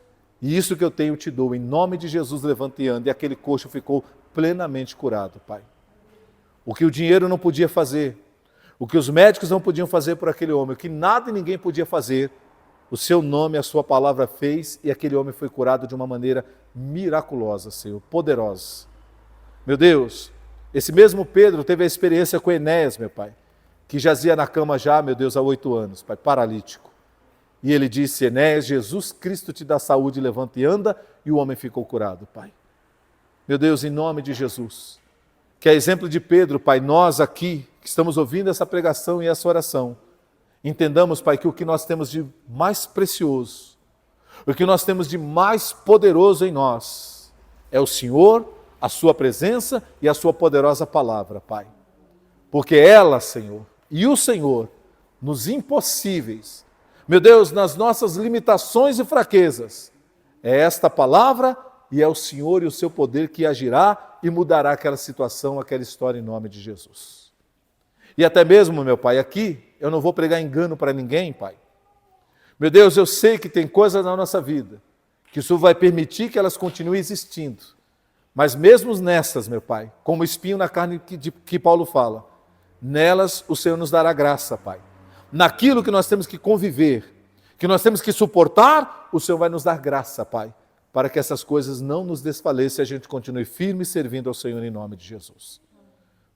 E isso que eu tenho te dou, em nome de Jesus, levanta e anda. E aquele coxo ficou plenamente curado, Pai. O que o dinheiro não podia fazer, o que os médicos não podiam fazer por aquele homem, o que nada e ninguém podia fazer, o seu nome, a sua palavra fez, e aquele homem foi curado de uma maneira miraculosa, Senhor, poderosa. Meu Deus, esse mesmo Pedro teve a experiência com Enéas, meu Pai, que jazia na cama já, meu Deus, há 8 anos, Pai, paralítico. E ele disse, Enéas, Jesus Cristo te dá saúde, levanta e anda, e o homem ficou curado, Pai. Meu Deus, em nome de Jesus, que é exemplo de Pedro, Pai, nós aqui, que estamos ouvindo essa pregação e essa oração, entendamos, Pai, que o que nós temos de mais precioso, o que nós temos de mais poderoso em nós, é o Senhor, a Sua presença e a Sua poderosa palavra, Pai. Porque ela, Senhor, e o Senhor, nos impossíveis, meu Deus, nas nossas limitações e fraquezas, é esta palavra e é o Senhor e o seu poder que agirá e mudará aquela situação, aquela história em nome de Jesus. E até mesmo, meu Pai, aqui eu não vou pregar engano para ninguém, Pai. Meu Deus, eu sei que tem coisas na nossa vida que o Senhor vai permitir que elas continuem existindo. Mas mesmo nessas, meu Pai, como espinho na carne que Paulo fala, nelas o Senhor nos dará graça, Pai. Naquilo que nós temos que conviver, que nós temos que suportar, o Senhor vai nos dar graça, Pai, para que essas coisas não nos desfaleçam e a gente continue firme servindo ao Senhor em nome de Jesus.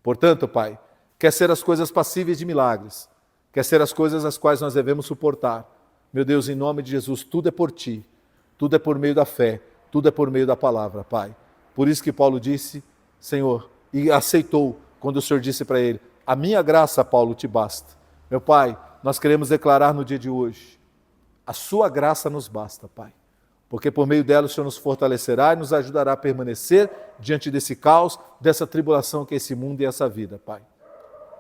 Portanto, Pai, quer ser as coisas passíveis de milagres, quer ser as coisas as quais nós devemos suportar. Meu Deus, em nome de Jesus, tudo é por Ti, tudo é por meio da fé, tudo é por meio da palavra, Pai. Por isso que Paulo disse, Senhor, e aceitou quando o Senhor disse para ele, a minha graça, Paulo, te basta. Meu Pai, nós queremos declarar no dia de hoje, a Sua graça nos basta, Pai, porque por meio dela o Senhor nos fortalecerá e nos ajudará a permanecer diante desse caos, dessa tribulação que é esse mundo e essa vida, Pai.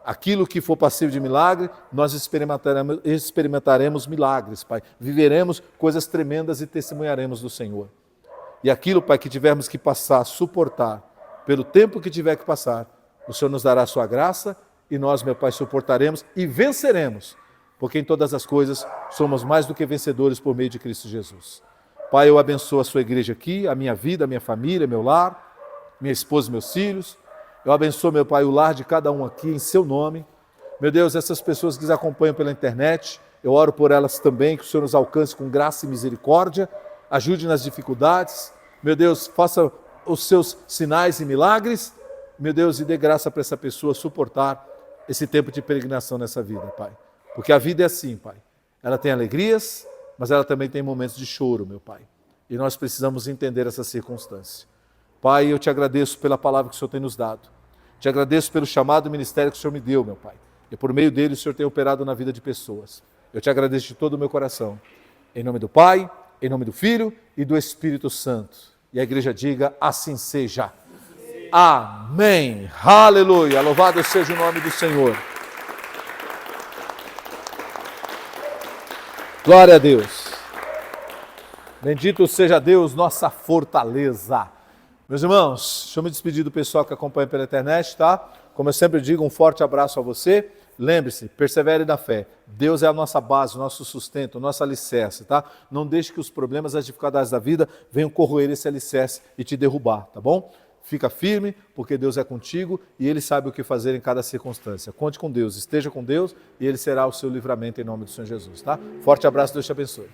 Aquilo que for passível de milagre, nós experimentaremos milagres, Pai. Viveremos coisas tremendas e testemunharemos do Senhor. E aquilo, Pai, que tivermos que passar, suportar, pelo tempo que tiver que passar, o Senhor nos dará a Sua graça e nós, meu Pai, suportaremos e venceremos, porque em todas as coisas somos mais do que vencedores por meio de Cristo Jesus. Pai, eu abençoo a Sua igreja aqui, a minha vida, a minha família, meu lar, minha esposa e meus filhos. Eu abençoo, meu Pai, o lar de cada um aqui em Seu nome. Meu Deus, essas pessoas que nos acompanham pela internet, eu oro por elas também, que o Senhor nos alcance com graça e misericórdia, ajude nas dificuldades. Meu Deus, faça os seus sinais e milagres. Meu Deus, e dê graça para essa pessoa suportar esse tempo de peregrinação nessa vida, Pai. Porque a vida é assim, Pai. Ela tem alegrias, mas ela também tem momentos de choro, meu Pai. E nós precisamos entender essa circunstância. Pai, eu te agradeço pela palavra que o Senhor tem nos dado. Te agradeço pelo chamado ministério que o Senhor me deu, meu Pai. E por meio dele o Senhor tem operado na vida de pessoas. Eu te agradeço de todo o meu coração. Em nome do Pai, em nome do Filho e do Espírito Santo. E a igreja diga, assim seja. Amém. Aleluia. Louvado seja o nome do Senhor. Glória a Deus. Bendito seja Deus, nossa fortaleza. Meus irmãos, deixa eu me despedir do pessoal que acompanha pela internet, tá? Como eu sempre digo, um forte abraço a você. Lembre-se, persevere na fé. Deus é a nossa base, o nosso sustento, o nosso alicerce, tá? Não deixe que os problemas, as dificuldades da vida venham corroer esse alicerce e te derrubar, tá bom? Fica firme, porque Deus é contigo e Ele sabe o que fazer em cada circunstância. Conte com Deus, esteja com Deus e Ele será o seu livramento em nome do Senhor Jesus, tá? Forte abraço, Deus te abençoe.